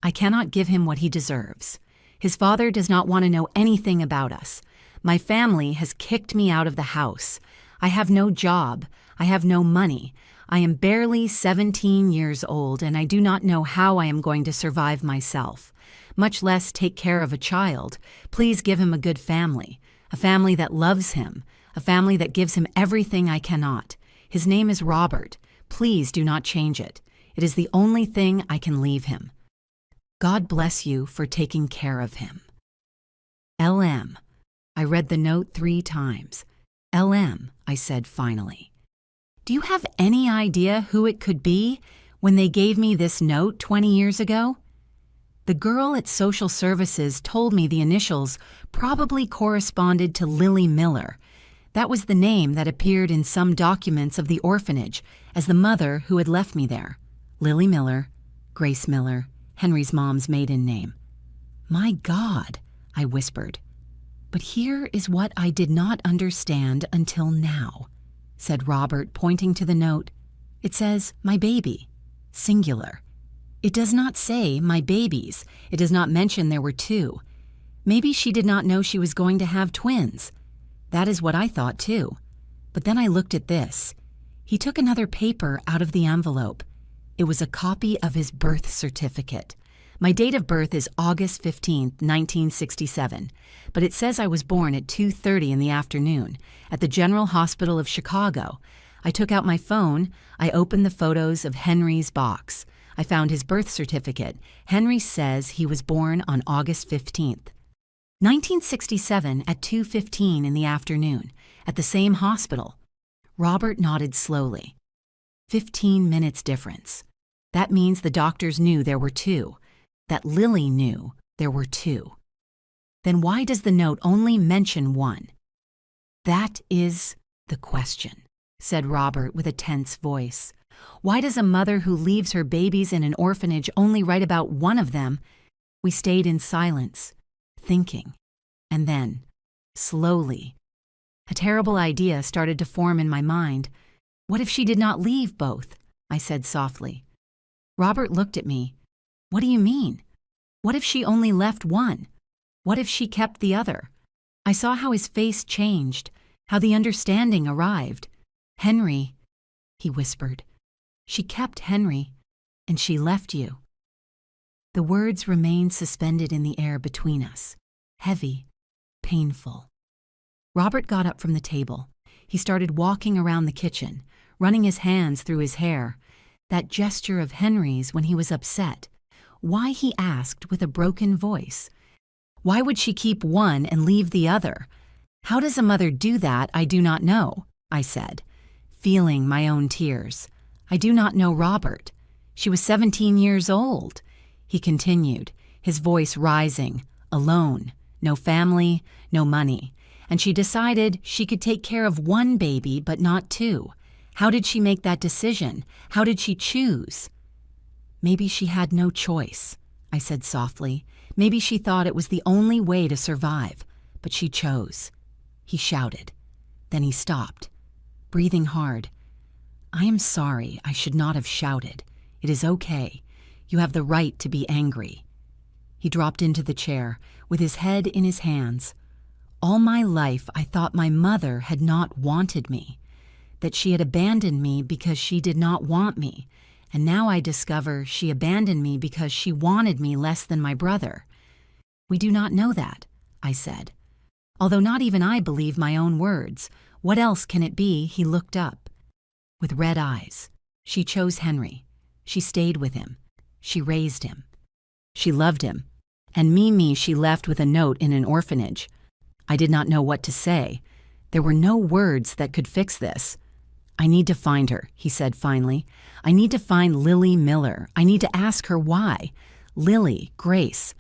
I cannot give him what he deserves. His father does not want to know anything about us. My family has kicked me out of the house. I have no job. I have no money. I am barely 17 years old, and I do not know how I am going to survive myself, much less take care of a child. Please give him a good family, a family that loves him, a family that gives him everything I cannot. His name is Robert. Please do not change it. It is the only thing I can leave him. God bless you for taking care of him. LM. I read the note 3 times. LM, I said finally. Do you have any idea who it could be when they gave me this note 20 years ago? The girl at social services told me the initials probably corresponded to Lily Miller. That was the name that appeared in some documents of the orphanage as the mother who had left me there. Lily Miller, Grace Miller, Henry's mom's maiden name. My God, I whispered. But here is what I did not understand until now, said Robert, pointing to the note. It says, my baby, singular. It does not say my babies. It does not mention there were 2. Maybe she did not know she was going to have twins. That is what I thought too. But then I looked at this. He took another paper out of the envelope. It was a copy of his birth certificate. My date of birth is August 15th, 1967, but it says I was born at 2:30 in the afternoon at the General Hospital of Chicago. I took out my phone. I opened the photos of Henry's box. I found his birth certificate. Henry says he was born on August 15th. 1967 at 2:15 in the afternoon at the same hospital. Robert nodded slowly. 15 minutes difference. That means the doctors knew there were 2. That Lily knew there were 2. Then why does the note only mention 1? That is the question, said Robert with a tense voice. Why does a mother who leaves her babies in an orphanage only write about one of them? We stayed in silence, thinking. And then, slowly, a terrible idea started to form in my mind. What if she did not leave both? I said softly. Robert looked at me. What do you mean? What if she only left one? What if she kept the other? I saw how his face changed, how the understanding arrived. Henry, he whispered. She kept Henry, and she left you. The words remained suspended in the air between us, heavy, painful. Robert got up from the table. He started walking around the kitchen, running his hands through his hair. That gesture of Henry's when he was upset. Why, he asked with a broken voice. Why would she keep one and leave the other? How does a mother do that? I do not know, I said, feeling my own tears. I do not know Robert. She was 17 years old. He continued, his voice rising, alone, no family, no money. And she decided she could take care of one baby but not two. How did she make that decision? How did she choose? Maybe she had no choice, I said softly. Maybe she thought it was the only way to survive, but she chose. He shouted. Then he stopped, breathing hard. I am sorry, I should not have shouted. It is okay. You have the right to be angry. He dropped into the chair, with his head in his hands. All my life I thought my mother had not wanted me, that she had abandoned me because she did not want me, and now I discover she abandoned me because she wanted me less than my brother. We do not know that, I said. Although not even I believe my own words. What else can it be? He looked up. With red eyes. She chose Henry. She stayed with him. She raised him. She loved him. And me, she left with a note in an orphanage. I did not know what to say. There were no words that could fix this. I need to find her, he said finally. I need to find Lily Miller. I need to ask her why. Lily, Grace,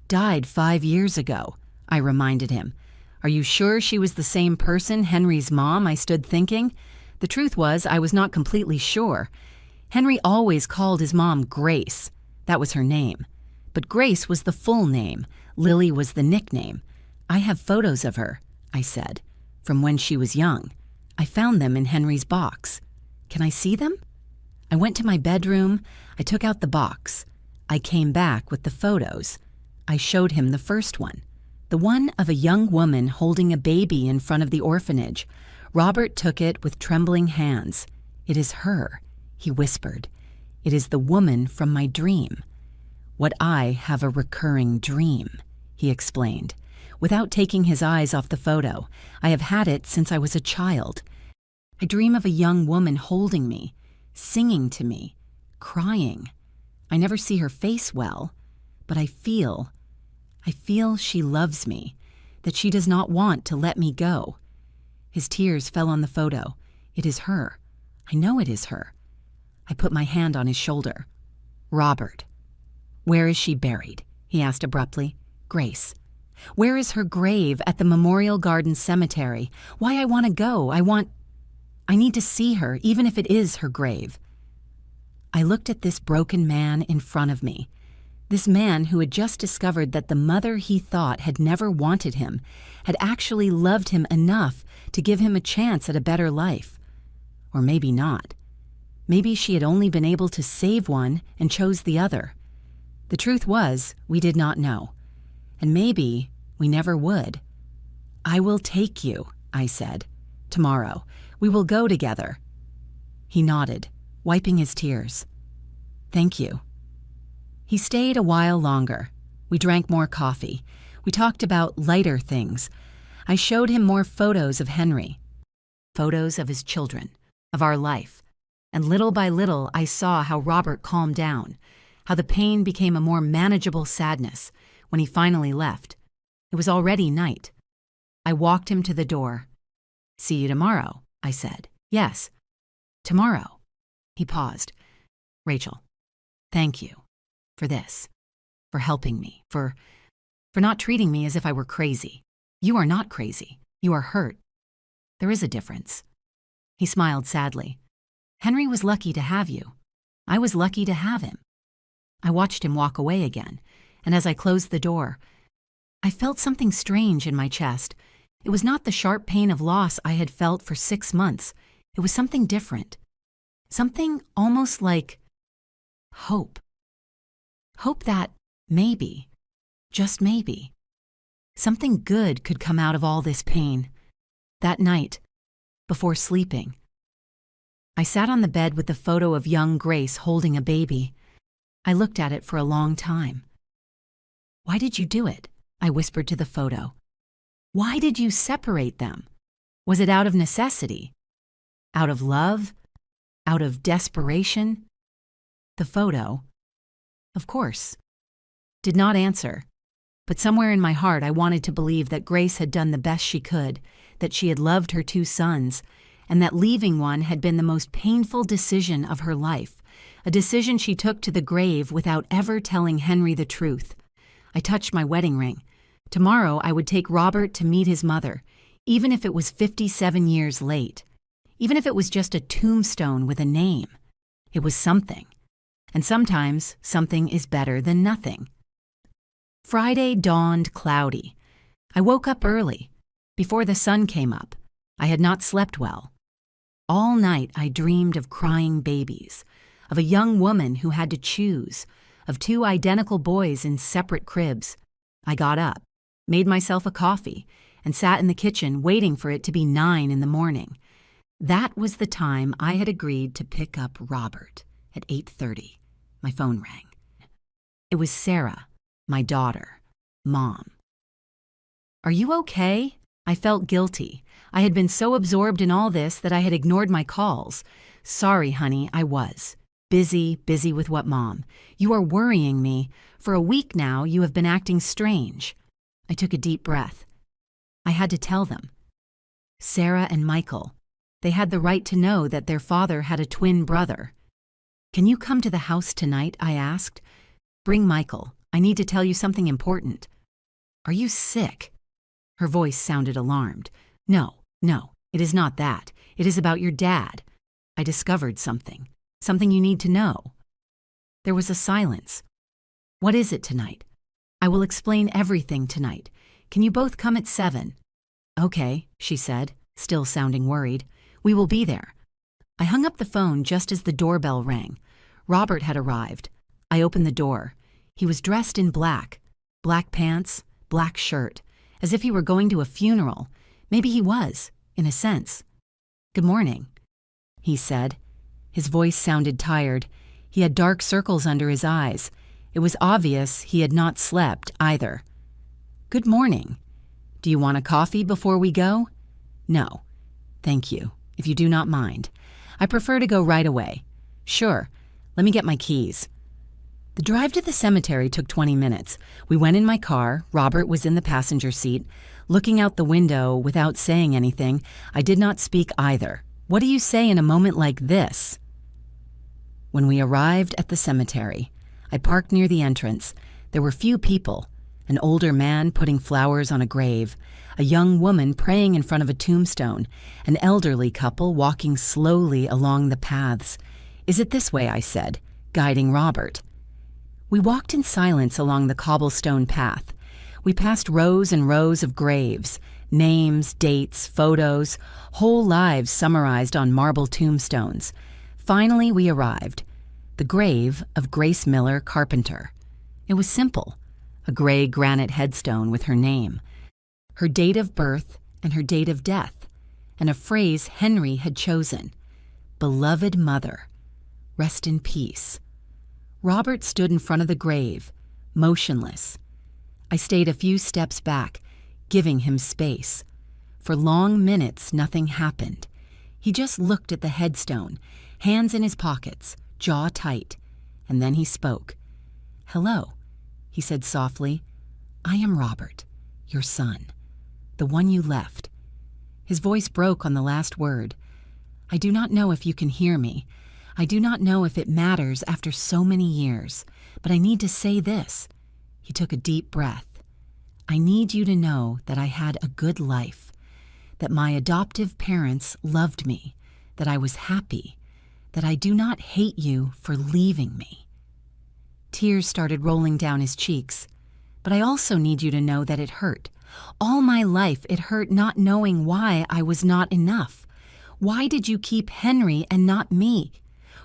died 5 years ago, I reminded him. Are you sure she was the same person, Henry's mom? I stood thinking. The truth was, I was not completely sure. Henry always called his mom Grace. That was her name. But Grace was the full name. Lily was the nickname. I have photos of her, I said, from when she was young. I found them in Henry's box. Can I see them? I went to my bedroom. I took out the box. I came back with the photos. I showed him the first one, the one of a young woman holding a baby in front of the orphanage. Robert took it with trembling hands. It is her, he whispered. It is the woman from my dream. What I have a recurring dream, he explained. Without taking his eyes off the photo, I have had it since I was a child. I dream of a young woman holding me, singing to me, crying. I never see her face well, but I feel she loves me, that she does not want to let me go. His tears fell on the photo. It is her. I know it is her. I put my hand on his shoulder. Robert. Where is she buried? He asked abruptly. Grace. Where is her grave? At the Memorial Garden Cemetery. Why I want to go. I need to see her, even if it is her grave. I looked at this broken man in front of me. This man who had just discovered that the mother he thought had never wanted him had actually loved him enough to give him a chance at a better life. Or maybe not. Maybe she had only been able to save one and chose the other. The truth was, we did not know. And maybe we never would. I will take you, I said. Tomorrow. We will go together. He nodded, wiping his tears. Thank you. He stayed a while longer. We drank more coffee. We talked about lighter things. I showed him more photos of Henry, photos of his children, of our life. And little by little, I saw how Robert calmed down, how the pain became a more manageable sadness when he finally left. It was already night. I walked him to the door. See you tomorrow, I said. Yes, tomorrow. He paused. Rachel, thank you for this, for helping me, for not treating me as if I were crazy. You are not crazy. You are hurt. There is a difference. He smiled sadly. Henry was lucky to have you. I was lucky to have him. I watched him walk away again, and as I closed the door, I felt something strange in my chest. It was not the sharp pain of loss I had felt for 6 months. It was something different. Something almost like hope. Hope that maybe, just maybe, something good could come out of all this pain. That night, before sleeping, I sat on the bed with the photo of young Grace holding a baby. I looked at it for a long time. "Why did you do it?" I whispered to the photo. "Why did you separate them? Was it out of necessity? Out of love? Out of desperation?" The photo, of course, did not answer, but somewhere in my heart I wanted to believe that Grace had done the best she could, that she had loved her 2 sons, and that leaving one had been the most painful decision of her life, a decision she took to the grave without ever telling Henry the truth. I touched my wedding ring. Tomorrow I would take Robert to meet his mother, even if it was 57 years late, even if it was just a tombstone with a name. It was something. And sometimes something is better than nothing. Friday dawned cloudy. I woke up early, before the sun came up. I had not slept well. All night I dreamed of crying babies, of a young woman who had to choose, of 2 identical boys in separate cribs. I got up, made myself a coffee, and sat in the kitchen waiting for it to be 9 in the morning. That was the time I had agreed to pick up Robert, at 8:30. My phone rang. It was Sarah, my daughter, Mom. "Are you okay?" I felt guilty. I had been so absorbed in all this that I had ignored my calls. "Sorry, honey, I was. Busy with what, Mom? You are worrying me. For a week now, you have been acting strange." I took a deep breath. I had to tell them. Sarah and Michael, they had the right to know that their father had a twin brother. "Can you come to the house tonight?" I asked. "Bring Michael. I need to tell you something important." "Are you sick?" Her voice sounded alarmed. No, it is not that. It is about your dad. I discovered something you need to know." There was a silence. "What is it tonight?" "I will explain everything tonight. Can you both come at 7? "Okay," she said, still sounding worried. "We will be there." I hung up the phone just as the doorbell rang. Robert had arrived. I opened the door. He was dressed in black pants, black shirt, as if he were going to a funeral. Maybe he was, in a sense. "Good morning," he said. His voice sounded tired. He had dark circles under his eyes. It was obvious he had not slept either. "Good morning. Do you want a coffee before we go?" "No, thank you, if you do not mind. I prefer to go right away." "Sure. Let me get my keys." The drive to the cemetery took 20 minutes. We went in my car. Robert was in the passenger seat. Looking out the window without saying anything, I did not speak either. What do you say in a moment like this? When we arrived at the cemetery, I parked near the entrance. There were few people. An older man putting flowers on a grave, a young woman praying in front of a tombstone, an elderly couple walking slowly along the paths. "Is it this way?" I said, guiding Robert. We walked in silence along the cobblestone path. We passed rows and rows of graves, names, dates, photos, whole lives summarized on marble tombstones. Finally, we arrived. The grave of Grace Miller Carpenter. It was simple. A gray granite headstone with her name, her date of birth and her date of death, and a phrase Henry had chosen. "Beloved mother, rest in peace." Robert stood in front of the grave, motionless. I stayed a few steps back, giving him space. For long minutes, nothing happened. He just looked at the headstone, hands in his pockets, jaw tight, and then he spoke. "Hello," he said softly. "I am Robert, your son, the one you left." His voice broke on the last word. "I do not know if you can hear me. I do not know if it matters after so many years, but I need to say this." He took a deep breath. "I need you to know that I had a good life, that my adoptive parents loved me, that I was happy, that I do not hate you for leaving me." Tears started rolling down his cheeks. But I also need you to know that it hurt. All my life it hurt not knowing why I was not enough. Why did you keep Henry and not me?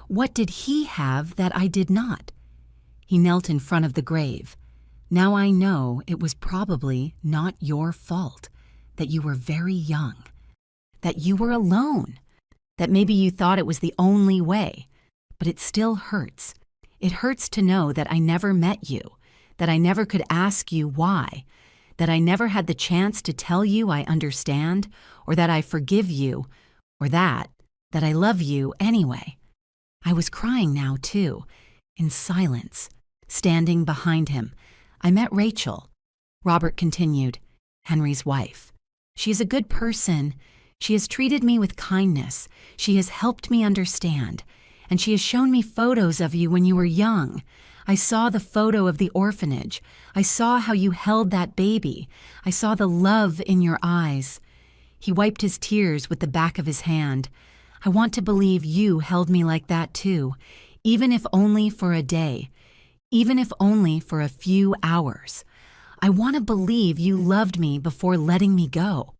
What did he have that I did not? He knelt in front of the grave. Now I know it was probably not your fault, that you were very young, that you were alone, that maybe you thought it was the only way, but it still hurts. It hurts to know that I never met you, that I never could ask you why, that I never had the chance to tell you I understand, or that I forgive you, or that I love you anyway. I was crying now, too, in silence, standing behind him. I met Rachel. Robert continued, Henry's wife. She is a good person. She has treated me with kindness. She has helped me understand. And she has shown me photos of you when you were young. I saw the photo of the orphanage. I saw how you held that baby. I saw the love in your eyes. He wiped his tears with the back of his hand. I want to believe you held me like that too, even if only for a day, even if only for a few hours. I want to believe you loved me before letting me go.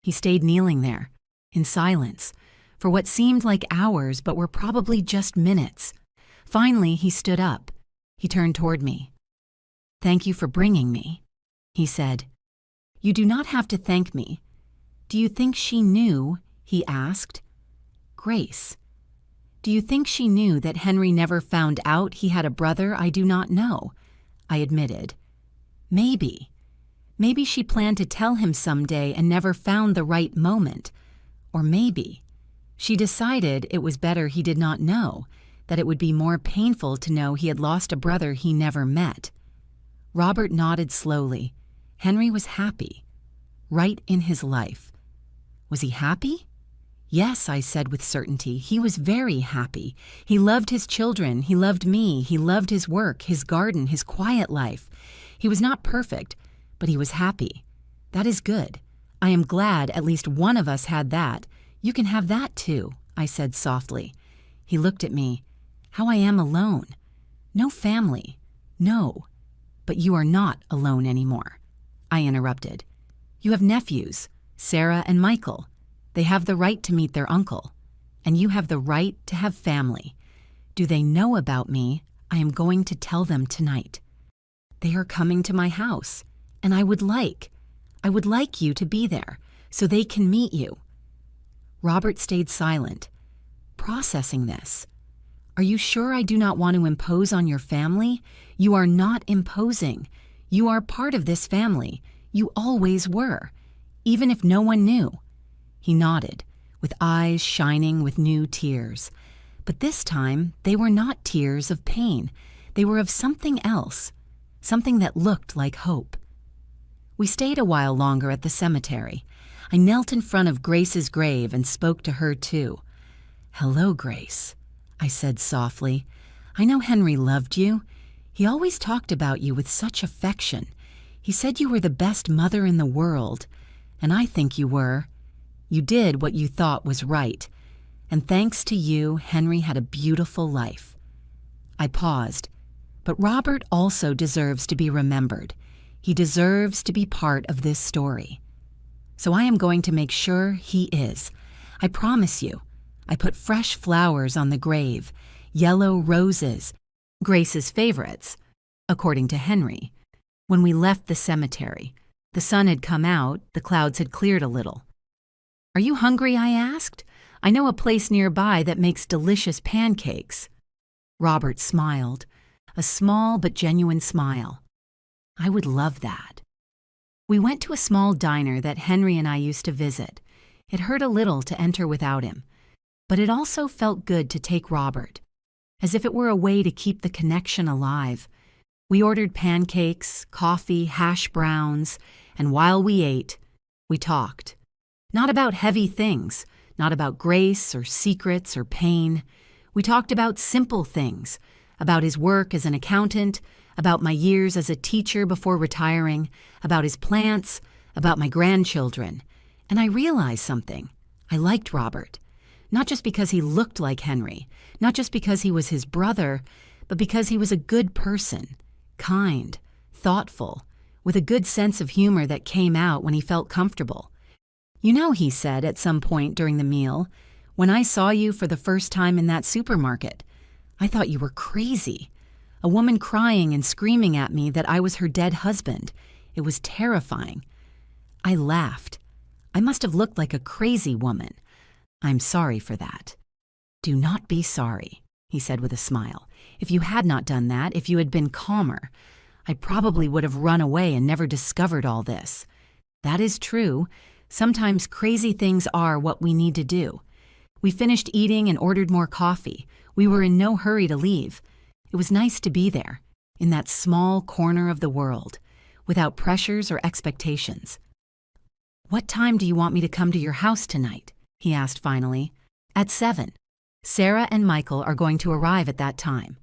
He stayed kneeling there, in silence, for what seemed like hours but were probably just minutes. Finally, he stood up. He turned toward me. Thank you for bringing me, he said. You do not have to thank me. Do you think she knew? He asked. Grace, do you think she knew that Henry never found out he had a brother I do not know? I admitted. Maybe. Maybe she planned to tell him someday and never found the right moment. Or maybe she decided it was better he did not know, that it would be more painful to know he had lost a brother he never met. Robert nodded slowly. Henry was happy. Right in his life. Was he happy? Yes, I said with certainty. He was very happy. He loved his children. He loved me. He loved his work, his garden, his quiet life. He was not perfect, but he was happy. That is good. I am glad at least one of us had that. You can have that too, I said softly. He looked at me. How I am alone. No family. No. But you are not alone anymore. I interrupted. You have nephews, Sarah and Michael. They have the right to meet their uncle. And you have the right to have family. Do they know about me? I am going to tell them tonight. They are coming to my house, and I would like you to be there so they can meet you. Robert stayed silent, processing this. Are you sure I do not want to impose on your family? You are not imposing. You are part of this family. You always were, even if no one knew. He nodded, with eyes shining with new tears. But this time, they were not tears of pain. They were of something else, something that looked like hope. We stayed a while longer at the cemetery. I knelt in front of Grace's grave and spoke to her too. Hello, Grace, I said softly. I know Henry loved you. He always talked about you with such affection. He said you were the best mother in the world, and I think you were. You did what you thought was right, and thanks to you, Henry had a beautiful life. I paused, but Robert also deserves to be remembered. He deserves to be part of this story. So I am going to make sure he is. I promise you. I put fresh flowers on the grave, yellow roses, Grace's favorites, according to Henry. When we left the cemetery, the sun had come out, the clouds had cleared a little. Are you hungry? I asked. I know a place nearby that makes delicious pancakes. Robert smiled, a small but genuine smile. I would love that. We went to a small diner that Henry and I used to visit. It hurt a little to enter without him, but it also felt good to take Robert, as if it were a way to keep the connection alive. We ordered pancakes, coffee, hash browns, and while we ate, we talked. Not about heavy things, not about Grace or secrets or pain. We talked about simple things, about his work as an accountant, about my years as a teacher before retiring, about his plants, about my grandchildren. And I realized something. I liked Robert. Not just because he looked like Henry, not just because he was his brother, but because he was a good person, kind, thoughtful, with a good sense of humor that came out when he felt comfortable. "You know," he said at some point during the meal, "when I saw you for the first time in that supermarket, I thought you were crazy. A woman crying and screaming at me that I was her dead husband. It was terrifying." I laughed. I must have looked like a crazy woman. "I'm sorry for that." "Do not be sorry," he said with a smile. "If you had not done that, if you had been calmer, I probably would have run away and never discovered all this. That is true. Sometimes crazy things are what we need to do." We finished eating and ordered more coffee. We were in no hurry to leave. It was nice to be there, in that small corner of the world, without pressures or expectations. "What time do you want me to come to your house tonight?" he asked finally. "At 7. Sarah and Michael are going to arrive at that time."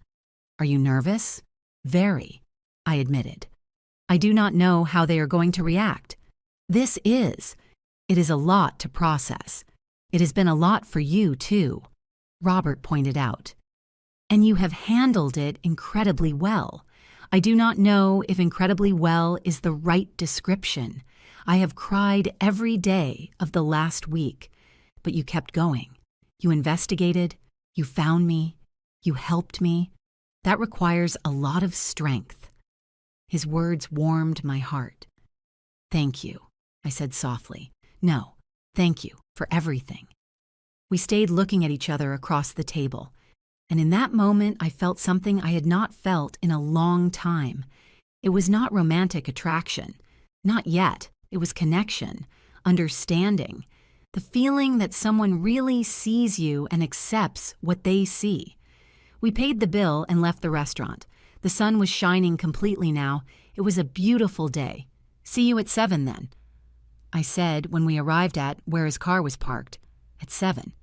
"Are you nervous?" "Very," I admitted. "I do not know how they are going to react. It is a lot to process. It has been a lot for you, too," Robert pointed out. "And you have handled it incredibly well. I do not know if incredibly well is the right description. I have cried every day of the last week, but you kept going. You investigated, you found me, you helped me. That requires a lot of strength." His words warmed my heart. "Thank you," I said softly. "No, thank you for everything." We stayed looking at each other across the table, and in that moment I felt something I had not felt in a long time. It was not romantic attraction. Not yet. It was connection, understanding, the feeling that someone really sees you and accepts what they see. We paid the bill and left the restaurant. The sun was shining completely now. It was a beautiful day. "See you at 7 then," I said when we arrived at where his car was parked. "At 7.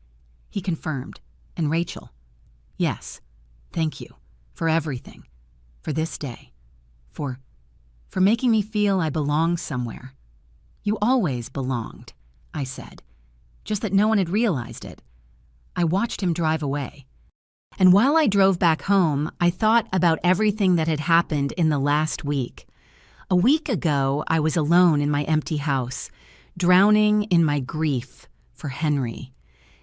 He confirmed. "And Rachel?" "Yes. Thank you. For everything. For this day. For making me feel I belong somewhere." "You always belonged," I said, just that no one had realized it. I watched him drive away. And while I drove back home, I thought about everything that had happened in the last week. A week ago, I was alone in my empty house, drowning in my grief for Henry.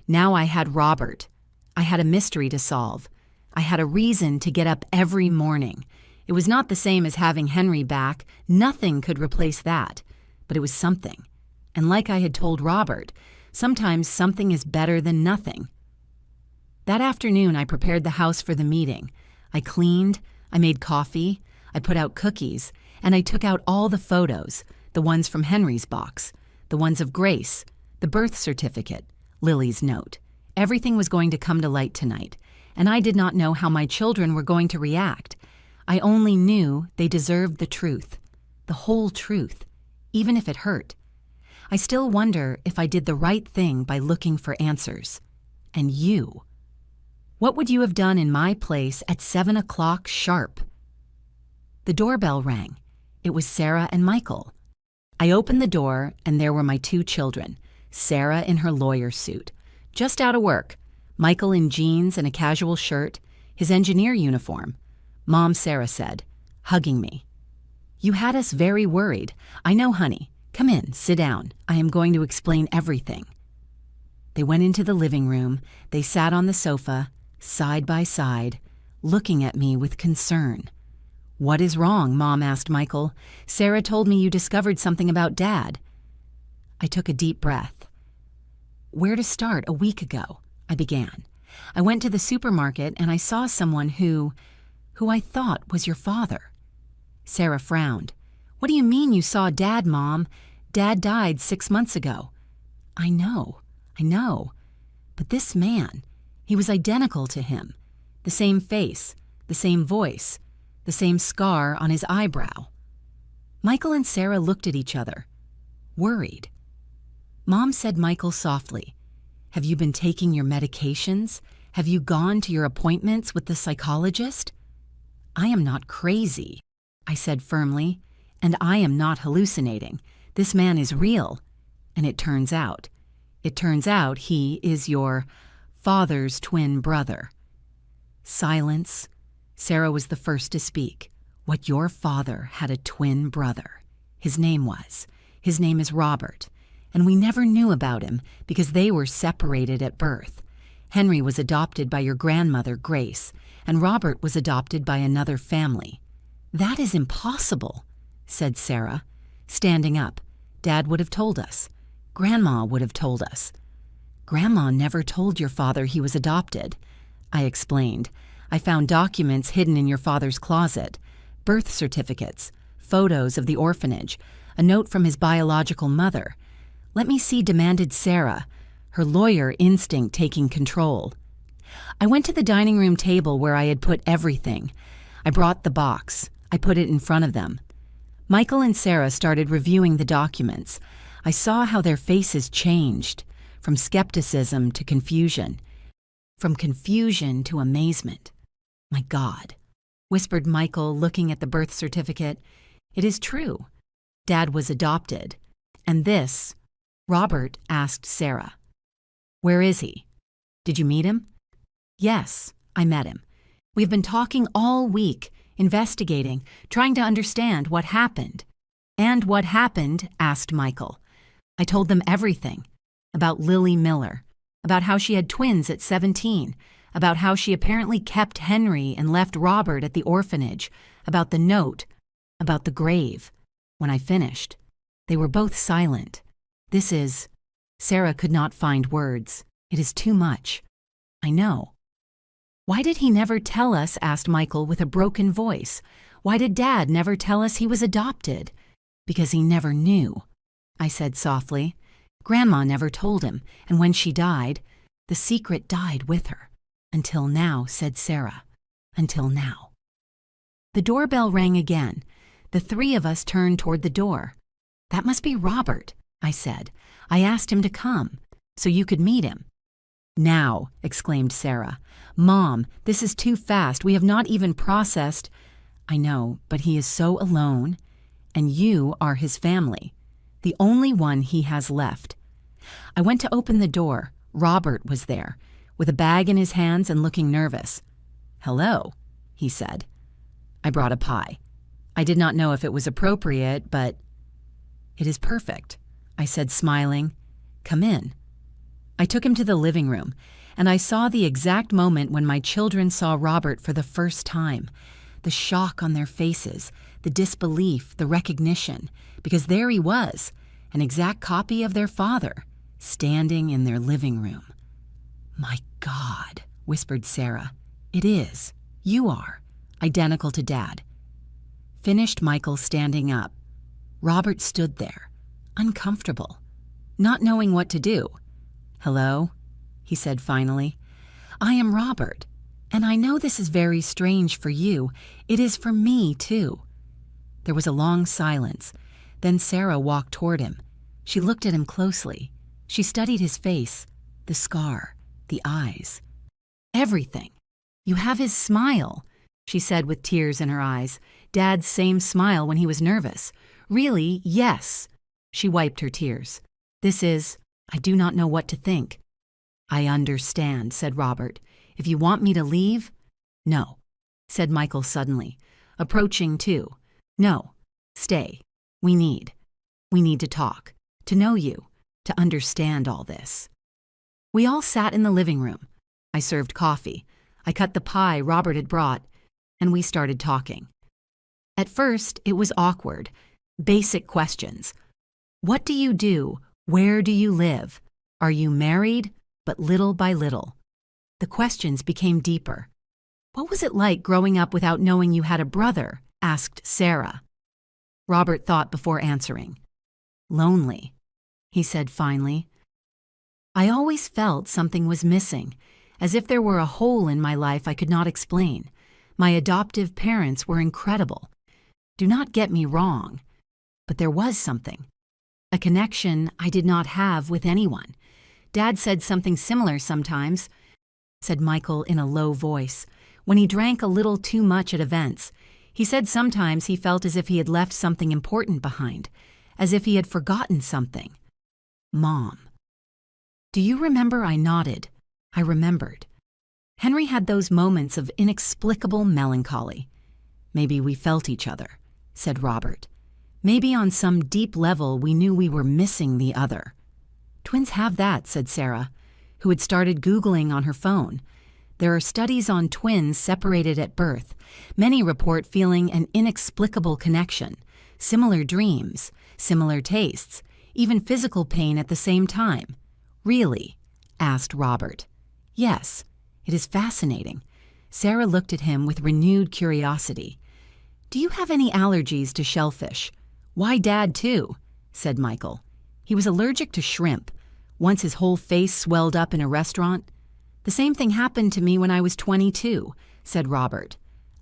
Now I had Robert. I had a mystery to solve. I had a reason to get up every morning. It was not the same as having Henry back. Nothing could replace that. But it was something. And like I had told Robert, sometimes something is better than nothing. That afternoon, I prepared the house for the meeting. I cleaned, I made coffee, I put out cookies, and I took out all the photos, the ones from Henry's box, the ones of Grace, the birth certificate, Lily's note. Everything was going to come to light tonight, and I did not know how my children were going to react. I only knew they deserved the truth, the whole truth, even if it hurt. I still wonder if I did the right thing by looking for answers. And you. What would you have done in my place at 7 o'clock sharp? The doorbell rang. It was Sarah and Michael. I opened the door, and there were my 2 children, Sarah in her lawyer suit, just out of work, Michael in jeans and a casual shirt, his engineer uniform. Mom, Sarah said, hugging me. "You had us very worried. I know, honey. Come in, sit down. I am going to explain everything." They went into the living room. They sat on the sofa, side by side, looking at me with concern. "What is wrong?" Mom asked Michael. "Sarah told me you discovered something about Dad." I took a deep breath. "Where to start? A week ago," I began. "I went to the supermarket and I saw someone who I thought was your father." Sarah frowned. "What do you mean you saw Dad, Mom? Dad died 6 months ago." I know. But this man, he was identical to him. The same face, the same voice, the same scar on his eyebrow." Michael and Sarah looked at each other, worried. Mom said Michael softly, "Have you been taking your medications? Have you gone to your appointments with the psychologist?" "I am not crazy," I said firmly, "and I am not hallucinating. This man is real. And it turns out he is your father's twin brother." Silence. Sarah was the first to speak. "What, your father had a twin brother?" His name was. His name is Robert, and we never knew about him because they were separated at birth. Henry was adopted by your grandmother, Grace, and Robert was adopted by another family. That is impossible, said Sarah, standing up. Dad would have told us. Grandma would have told us. Grandma never told your father he was adopted, I explained. I found documents hidden in your father's closet, birth certificates, photos of the orphanage, a note from his biological mother. Let me see, demanded Sarah, her lawyer instinct taking control. I went to the dining room table where I had put everything. I brought the box. I put it in front of them. Michael and Sarah started reviewing the documents. I saw how their faces changed, from skepticism to confusion, from confusion to amazement. My God, whispered Michael, looking at the birth certificate. It is true. Dad was adopted. And this, Robert asked Sarah. Where is he? Did you meet him? Yes, I met him. We've been talking all week, investigating, trying to understand what happened. And what happened? Asked Michael. I told them everything. About Lily Miller, about how she had twins at 17, about how she apparently kept Henry and left Robert at the orphanage, about the note, about the grave. When I finished, they were both silent. Sarah could not find words. It is too much. I know. Why did he never tell us? Asked Michael with a broken voice. Why did Dad never tell us he was adopted? Because he never knew, I said softly. Grandma never told him, and when she died, the secret died with her. Until now, said Sarah. Until now. The doorbell rang again. The three of us turned toward the door. That must be Robert, I said. I asked him to come, so you could meet him. Now, exclaimed Sarah. Mom, this is too fast. We have not even processed. I know, but he is so alone, and you are his family, the only one he has left. I went to open the door. Robert was there, with a bag in his hands and looking nervous. Hello, he said. I brought a pie. I did not know if it was appropriate, but it is perfect, I said, smiling. Come in. I took him to the living room, and I saw the exact moment when my children saw Robert for the first time. The shock on their faces, the disbelief, the recognition, because there he was, an exact copy of their father, standing in their living room. My God, whispered Sarah. It is. You are. Identical to Dad. Finished Michael standing up. Robert stood there, uncomfortable, not knowing what to do. Hello, he said finally. I am Robert, and I know this is very strange for you. It is for me, too. There was a long silence. Then Sarah walked toward him. She looked at him closely. She studied his face, the scar, the eyes. Everything. You have his smile, she said with tears in her eyes. Dad's same smile when he was nervous. Really, yes. She wiped her tears. I do not know what to think. I understand, said Robert. If you want me to leave? No, said Michael suddenly, approaching too. No, stay. We need to talk, to know you, to understand all this. We all sat in the living room. I served coffee. I cut the pie Robert had brought, and we started talking. At first, it was awkward. Basic questions. What do you do? Where do you live? Are you married? But little by little, the questions became deeper. What was it like growing up without knowing you had a brother? Asked Sarah. Robert thought before answering. Lonely, he said finally. I always felt something was missing, as if there were a hole in my life I could not explain. My adoptive parents were incredible. Do not get me wrong, but there was something. A connection I did not have with anyone. Dad said something similar sometimes, said Michael in a low voice, when he drank a little too much at events. He said sometimes he felt as if he had left something important behind, as if he had forgotten something. Mom. Do you remember? I nodded. I remembered. Henry had those moments of inexplicable melancholy. Maybe we felt each other, said Robert. Maybe on some deep level we knew we were missing the other. Twins have that, said Sarah, who had started Googling on her phone. There are studies on twins separated at birth. Many report feeling an inexplicable connection, similar dreams, similar tastes, even physical pain at the same time. Really? Asked Robert. Yes, it is fascinating. Sarah looked at him with renewed curiosity. Do you have any allergies to shellfish? Why Dad too? Said Michael. He was allergic to shrimp. Once his whole face swelled up in a restaurant. The same thing happened to me when I was 22, said Robert.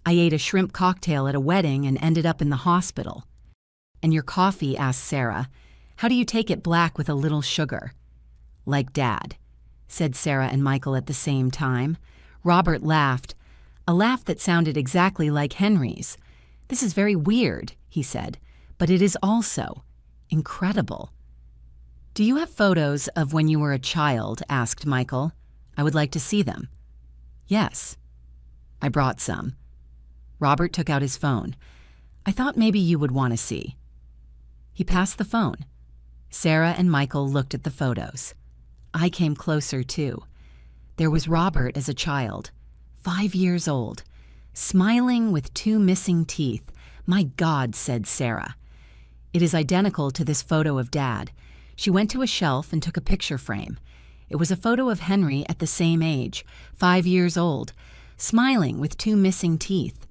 I ate a shrimp cocktail at a wedding and ended up in the hospital. And your coffee, asked Sarah. How do you take it black with a little sugar? Like Dad, said Sarah and Michael at the same time. Robert laughed, a laugh that sounded exactly like Henry's. This is very weird, he said, but it is also incredible. Do you have photos of when you were a child? Asked Michael. I would like to see them. Yes. I brought some. Robert took out his phone. I thought maybe you would want to see. He passed the phone. Sarah and Michael looked at the photos. I came closer too. There was Robert as a child, 5 years old, smiling with 2 missing teeth. My God, said Sarah. It is identical to this photo of Dad. She went to a shelf and took a picture frame. It was a photo of Henry at the same age, 5 years old, smiling with 2 missing teeth.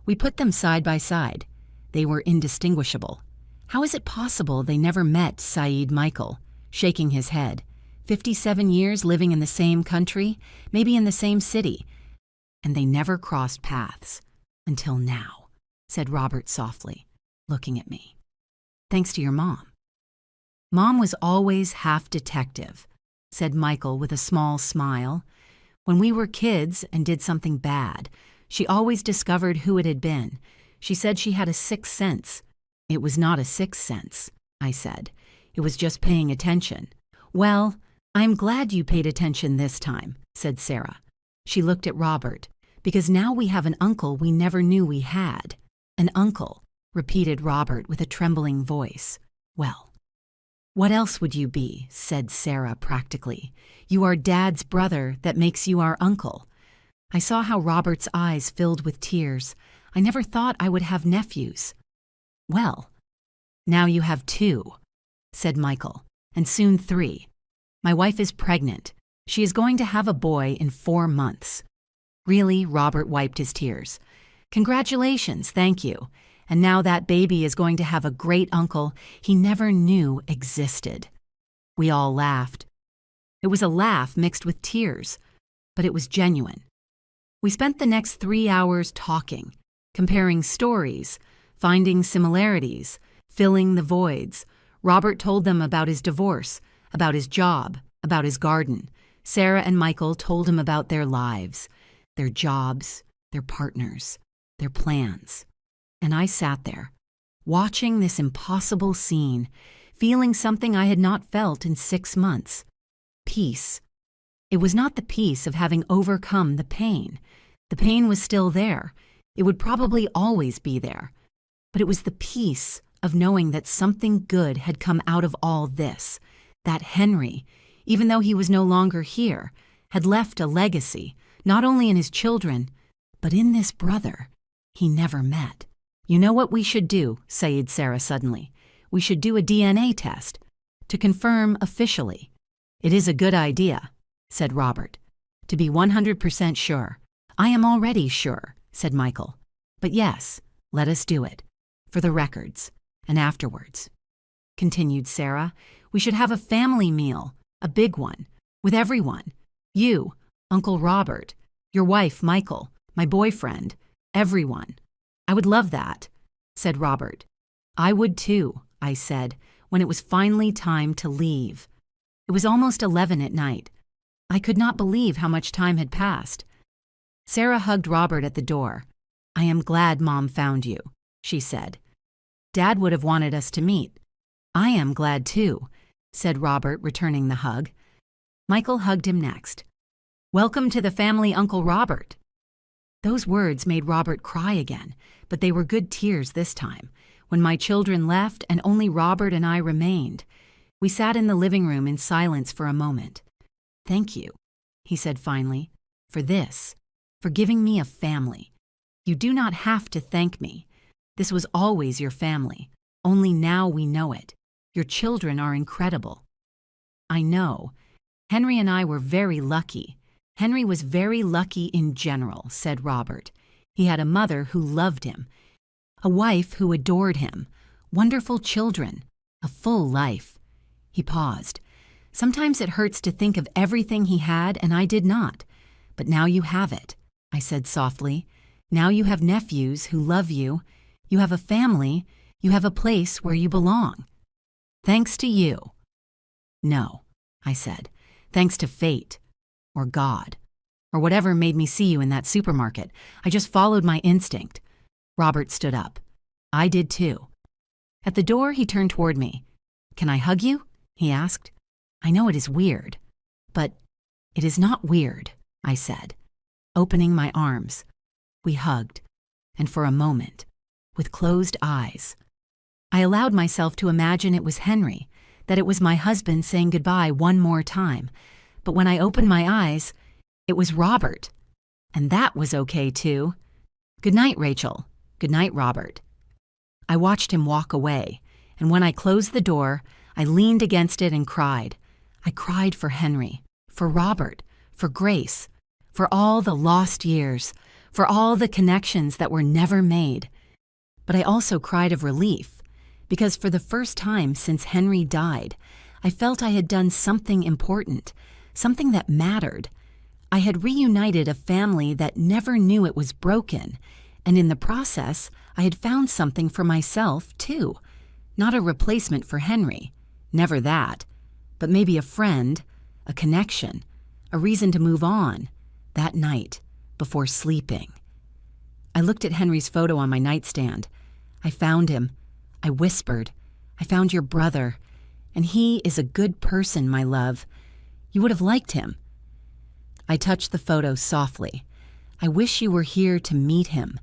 We put them side by side. They were indistinguishable. How is it possible they never met? Said Michael, shaking his head. 57 years living in the same country, maybe in the same city, and they never crossed paths. Until now, said Robert softly, looking at me. Thanks to your mom. Mom was always half detective, said Michael with a small smile. When we were kids and did something bad, she always discovered who it had been. She said she had a sixth sense. It was not a sixth sense, I said. It was just paying attention. Well, I'm glad you paid attention this time, said Sarah. She looked at Robert, because now we have an uncle we never knew we had. An uncle, repeated Robert with a trembling voice. Well, what else would you be? Said Sarah practically. You are Dad's brother, that makes you our uncle. I saw how Robert's eyes filled with tears. I never thought I would have nephews. Well, now you have 2, said Michael, and soon 3. My wife is pregnant. She is going to have a boy in 4 months. Really? Robert wiped his tears. Congratulations, thank you. And now that baby is going to have a great uncle he never knew existed. We all laughed. It was a laugh mixed with tears, but it was genuine. We spent the next 3 hours talking, comparing stories, finding similarities, filling the voids. Robert told them about his divorce, about his job, about his garden. Sarah and Michael told him about their lives, their jobs, their partners, their plans. And I sat there, watching this impossible scene, feeling something I had not felt in 6 months. Peace. It was not the peace of having overcome the pain. The pain was still there. It would probably always be there. But it was the peace of knowing that something good had come out of all this, that Henry, even though he was no longer here, had left a legacy, not only in his children, but in this brother he never met. You know what we should do, said Sarah suddenly. We should do a DNA test to confirm officially. It is a good idea, said Robert, to be 100% sure. I am already sure, said Michael. But yes, let us do it, for the records, and afterwards. Continued Sarah, we should have a family meal, a big one, with everyone. You, Uncle Robert, your wife, Michael, my boyfriend, everyone. I would love that, said Robert. I would too, I said, when it was finally time to leave. It was almost 11 at night. I could not believe how much time had passed. Sarah hugged Robert at the door. I am glad Mom found you, she said. Dad would have wanted us to meet. I am glad too, said Robert, returning the hug. Michael hugged him next. Welcome to the family, Uncle Robert. Those words made Robert cry again, but they were good tears this time. when my children left and only Robert and I remained. We sat in the living room in silence for a moment. "Thank you," he said finally, "for this, for giving me a family. You do not have to thank me. This was always your family. Only now we know it. Your children are incredible." "I know. Henry and I were very lucky. Henry was very lucky in general," said Robert. "He had a mother who loved him, a wife who adored him, wonderful children, a full life." He paused. "Sometimes it hurts to think of everything he had and I did not. But now you have it," I said softly. "Now you have nephews who love you. You have a family. You have a place where you belong. Thanks to you." "No," I said. "Thanks to fate, or God, or whatever made me see you in that supermarket. I just followed my instinct." Robert stood up. I did too. At the door, he turned toward me. "Can I hug you?" he asked. "I know it is weird, but it is not weird," I said, opening my arms. We hugged, and for a moment, with closed eyes, I allowed myself to imagine it was Henry, that it was my husband saying goodbye one more time. But when I opened my eyes, it was Robert. And that was okay too. "Good night, Rachel. Good night, Robert." I watched him walk away, and when I closed the door, I leaned against it and cried. I cried for Henry, for Robert, for Grace, for all the lost years, for all the connections that were never made. But I also cried of relief, because for the first time since Henry died, I felt I had done something important, something that mattered. I had reunited a family that never knew it was broken, and in the process, I had found something for myself, too. Not a replacement for Henry, never that, but maybe a friend, a connection, a reason to move on, that night, before sleeping. I looked at Henry's photo on my nightstand. I found him. I whispered, "I found your brother, and he is a good person, my love. You would have liked him." I touched the photo softly. "I wish you were here to meet him.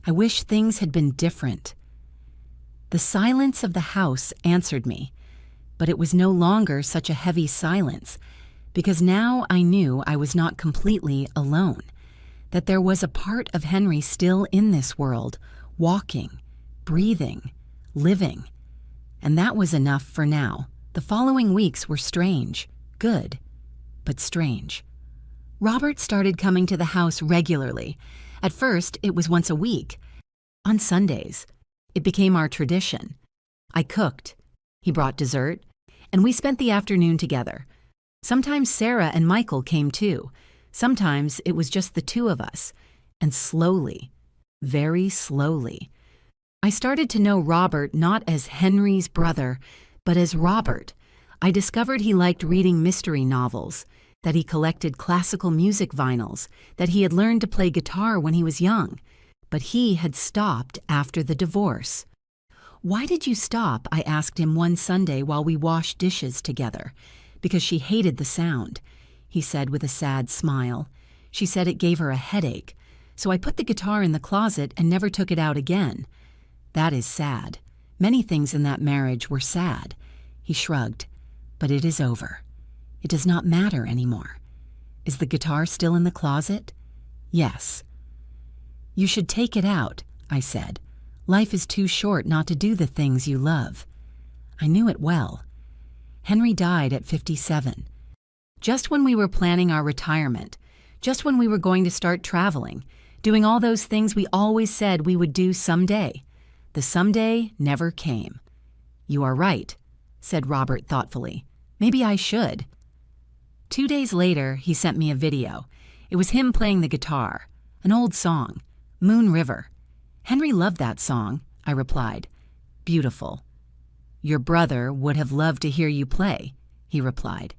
I wish things had been different." The silence of the house answered me, but it was no longer such a heavy silence, because now I knew I was not completely alone, that there was a part of Henry still in this world, walking, breathing, living. And that was enough for now. The following weeks were strange, good, but strange. Robert started coming to the house regularly. At first, it was once a week. On Sundays, it became our tradition. I cooked, he brought dessert, and we spent the afternoon together. Sometimes Sarah and Michael came too. Sometimes it was just the two of us. And slowly, very slowly, I started to know Robert not as Henry's brother, but as Robert. I discovered he liked reading mystery novels, that he collected classical music vinyls, that he had learned to play guitar when he was young, but he had stopped after the divorce. "Why did you stop?" I asked him one Sunday while we washed dishes together. "Because she hated the sound," he said with a sad smile. "She said it gave her a headache, so I put the guitar in the closet and never took it out again." "That is sad. Many things in that marriage were sad." He shrugged. "But it is over. It does not matter anymore." "Is the guitar still in the closet?" "Yes." "You should take it out," I said. "Life is too short not to do the things you love." I knew it well. Henry died at 57. Just when we were planning our retirement, just when we were going to start traveling, doing all those things we always said we would do someday. The someday never came. "You are right," said Robert thoughtfully. "Maybe I should." 2 days later, he sent me a video. It was him playing the guitar, an old song, Moon River. "Henry loved that song," I replied. "Beautiful." "Your brother would have loved to hear you play," he replied.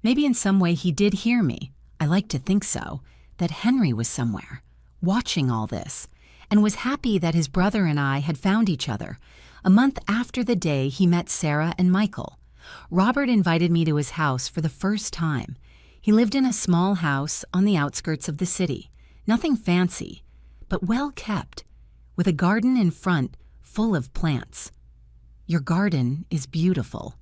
Maybe in some way he did hear me. I like to think so, that Henry was somewhere, watching all this, and was happy that his brother and I had found each other, a month after the day he met Sarah and Michael. Robert invited me to his house for the first time. He lived in a small house on the outskirts of the city, nothing fancy, but well kept, with a garden in front full of plants. "Your garden is beautiful,"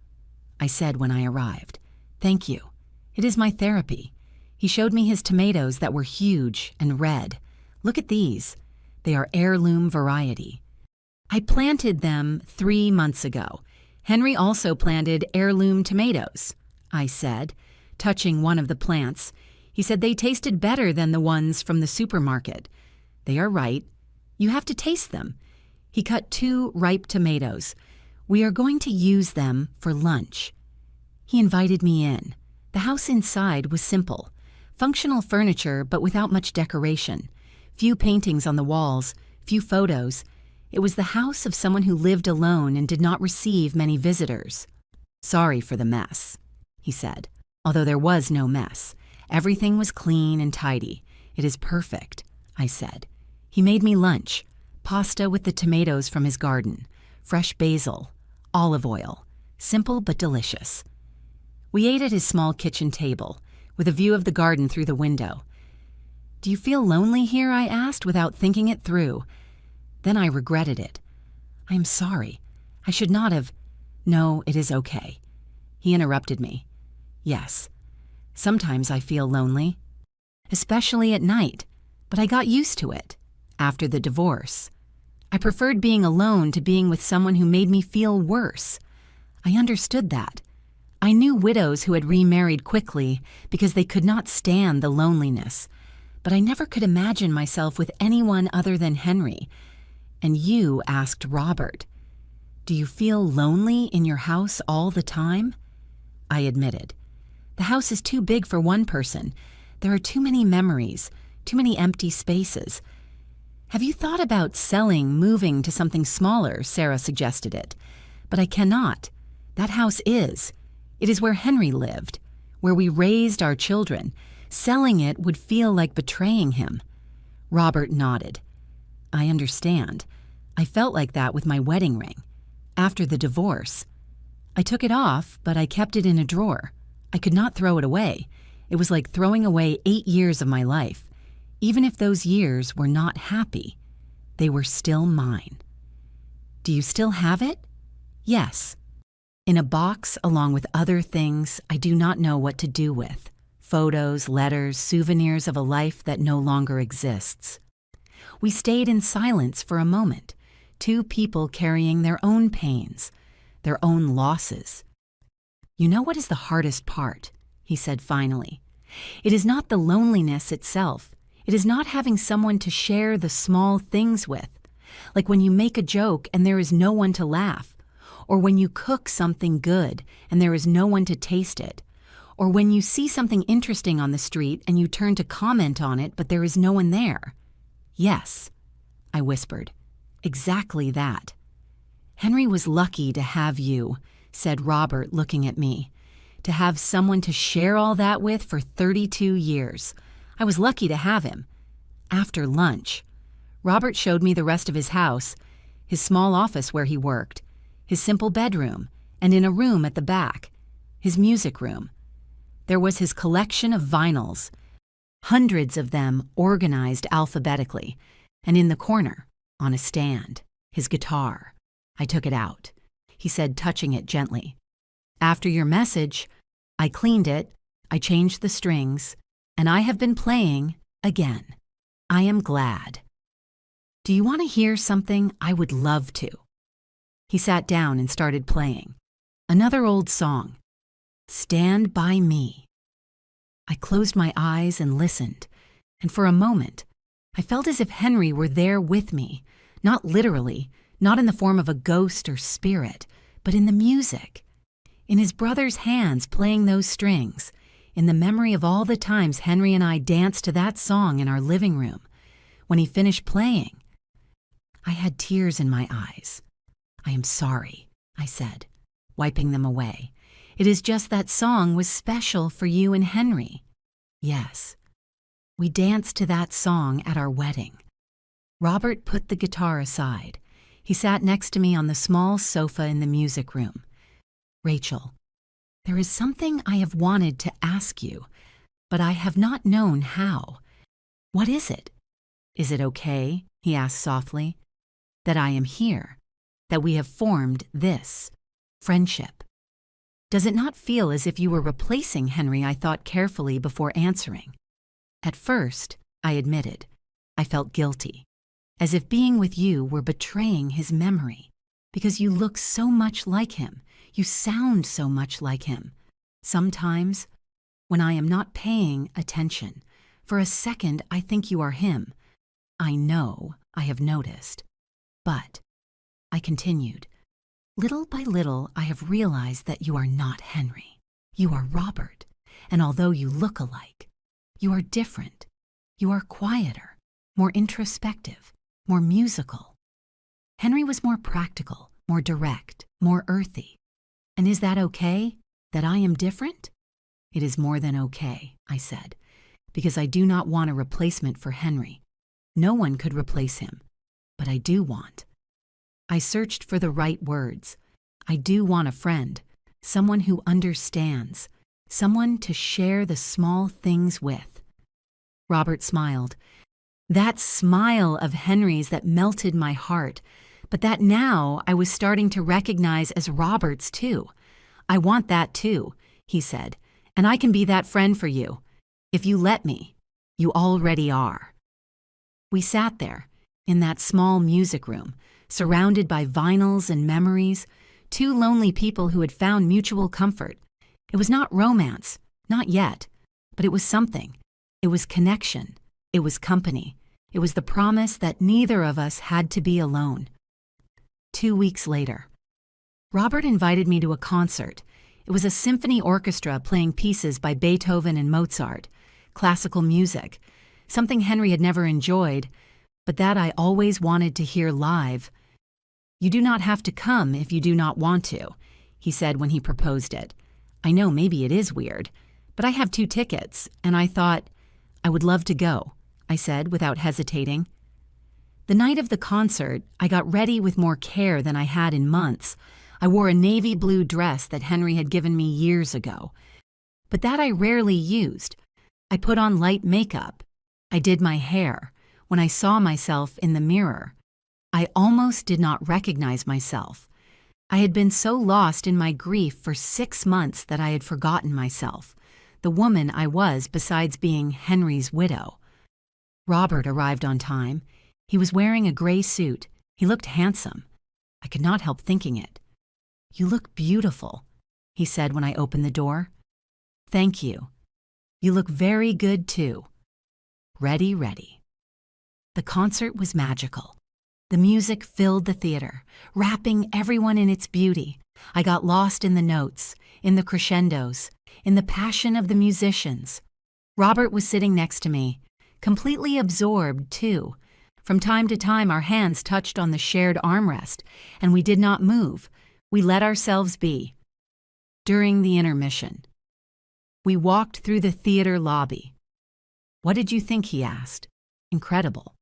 I said when I arrived. "Thank you. It is my therapy." He showed me his tomatoes that were huge and red. "Look at these. They are heirloom variety. I planted them 3 months ago. Henry also planted heirloom tomatoes," I said, touching one of the plants. He said they tasted better than the ones from the supermarket. "They are right. You have to taste them." He cut 2 ripe tomatoes. "We are going to use them for lunch." He invited me in. The house inside was simple. Functional furniture, but without much decoration. Few paintings on the walls, few photos. It was the house of someone who lived alone and did not receive many visitors. "Sorry for the mess," he said, although there was no mess. Everything was clean and tidy. "It is perfect," I said. He made me lunch, pasta with the tomatoes from his garden, fresh basil, olive oil, simple but delicious. We ate at his small kitchen table, with a view of the garden through the window. "Do you feel lonely here?" I asked without thinking it through. Then I regretted it. "I am sorry. I should not have—" "No, it is okay." He interrupted me. "Yes, sometimes I feel lonely, especially at night, but I got used to it after the divorce. I preferred being alone to being with someone who made me feel worse. I understood that. I knew widows who had remarried quickly because they could not stand the loneliness, but I never could imagine myself with anyone other than Henry. And you asked Robert, 'Do you feel lonely in your house all the time?' I admitted. The house is too big for one person. There are too many memories, too many empty spaces. Have you thought about selling, moving to something smaller?" Sarah suggested it. "But I cannot. That house is. It is where Henry lived, where we raised our children. Selling it would feel like betraying him." Robert nodded. "I understand. I felt like that with my wedding ring. After the divorce. I took it off, but I kept it in a drawer. I could not throw it away. It was like throwing away 8 years of my life. Even if those years were not happy, they were still mine." "Do you still have it?" "Yes. In a box along with other things I do not know what to do with. Photos, letters, souvenirs of a life that no longer exists." We stayed in silence for a moment, 2 people carrying their own pains, their own losses. "You know what is the hardest part?" he said finally. "It is not the loneliness itself. It is not having someone to share the small things with, like when you make a joke and there is no one to laugh, or when you cook something good and there is no one to taste it, or when you see something interesting on the street and you turn to comment on it but there is no one there." "Yes," I whispered. "Exactly that." "Henry was lucky to have you," said Robert, looking at me. "To have someone to share all that with for 32 years. I was lucky to have him." After lunch, Robert showed me the rest of his house, his small office where he worked, his simple bedroom, and in a room at the back, his music room. There was his collection of vinyls, hundreds of them organized alphabetically, and in the corner, on a stand, his guitar. I took it out. He said, touching it gently. "After your message, I cleaned it, I changed the strings, and I have been playing again. I am glad. Do you want to hear something? I would love to." He sat down and started playing. Another old song, "Stand By Me." I closed my eyes and listened, and for a moment, I felt as if Henry were there with me, not literally, not in the form of a ghost or spirit, but in the music, in his brother's hands playing those strings, in the memory of all the times Henry and I danced to that song in our living room. When he finished playing, I had tears in my eyes. "I am sorry," I said, wiping them away. "It is just that song was special for you and Henry." "Yes." We danced to that song at our wedding. Robert put the guitar aside. He sat next to me on the small sofa in the music room. "Rachel, there is something I have wanted to ask you, but I have not known how. What is it?" "Is it okay," he asked softly, "that I am here?" that we have formed this friendship. Does it not feel as if you were replacing Henry? I thought carefully before answering. At first, I admitted, I felt guilty, as if being with you were betraying his memory, because you look so much like him, you sound so much like him. Sometimes, when I am not paying attention, for a second I think you are him. I know I have noticed. But, I continued, little by little I have realized that you are not Henry. You are Robert, and although you look alike, you are different. You are quieter, more introspective, more musical. Henry was more practical, more direct, more earthy. And is that okay, that I am different? It is more than okay, I said, because I do not want a replacement for Henry. No one could replace him, but I do want. I searched for the right words. I do want a friend, someone who understands, someone to share the small things with. Robert smiled. That smile of Henry's that melted my heart, but that now I was starting to recognize as Robert's too. I want that too, he said, and I can be that friend for you. If you let me, you already are. We sat there, in that small music room, surrounded by vinyls and memories, two lonely people who had found mutual comfort. It was not romance, not yet, but it was something. It was connection. It was company. It was the promise that neither of us had to be alone. 2 weeks later, Robert invited me to a concert. It was a symphony orchestra playing pieces by Beethoven and Mozart, classical music, something Henry had never enjoyed, but that I always wanted to hear live. You do not have to come if you do not want to, he said when he proposed it. I know maybe it is weird, but I have 2 tickets, and I thought, I would love to go, I said without hesitating. The night of the concert, I got ready with more care than I had in months. I wore a navy blue dress that Henry had given me years ago, but that I rarely used. I put on light makeup. I did my hair. When I saw myself in the mirror, I almost did not recognize myself. I had been so lost in my grief for 6 months that I had forgotten myself, the woman I was besides being Henry's widow. Robert arrived on time. He was wearing a gray suit. He looked handsome. I could not help thinking it. You look beautiful, he said when I opened the door. Thank you. You look very good too. Ready, ready. The concert was magical. The music filled the theater, wrapping everyone in its beauty. I got lost in the notes, in the crescendos, in the passion of the musicians. Robert was sitting next to me, completely absorbed too. From time to time our hands touched on the shared armrest, and we did not move. We let ourselves be. During the intermission, we walked through the theater lobby. What did you think, he asked. Incredible.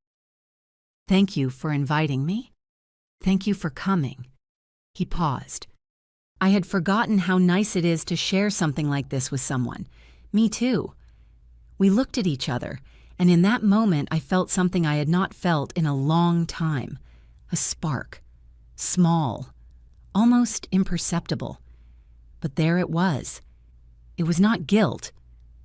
Thank you for inviting me. Thank you for coming. He paused. I had forgotten how nice it is to share something like this with someone. Me too. We looked at each other, and in that moment I felt something I had not felt in a long time. A spark. Small. Almost imperceptible. But there it was. It was not guilt.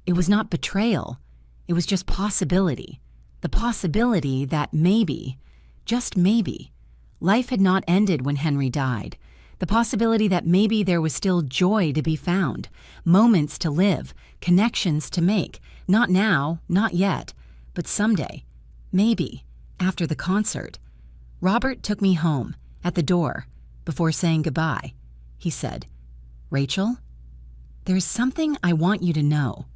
It was not betrayal. It was just possibility. The possibility that maybe, just maybe, life had not ended when Henry died. The possibility that maybe there was still joy to be found, moments to live, connections to make, not now, not yet, but someday, maybe, after the concert. Robert took me home, at the door, before saying goodbye. He said, Rachel, there's something I want you to know.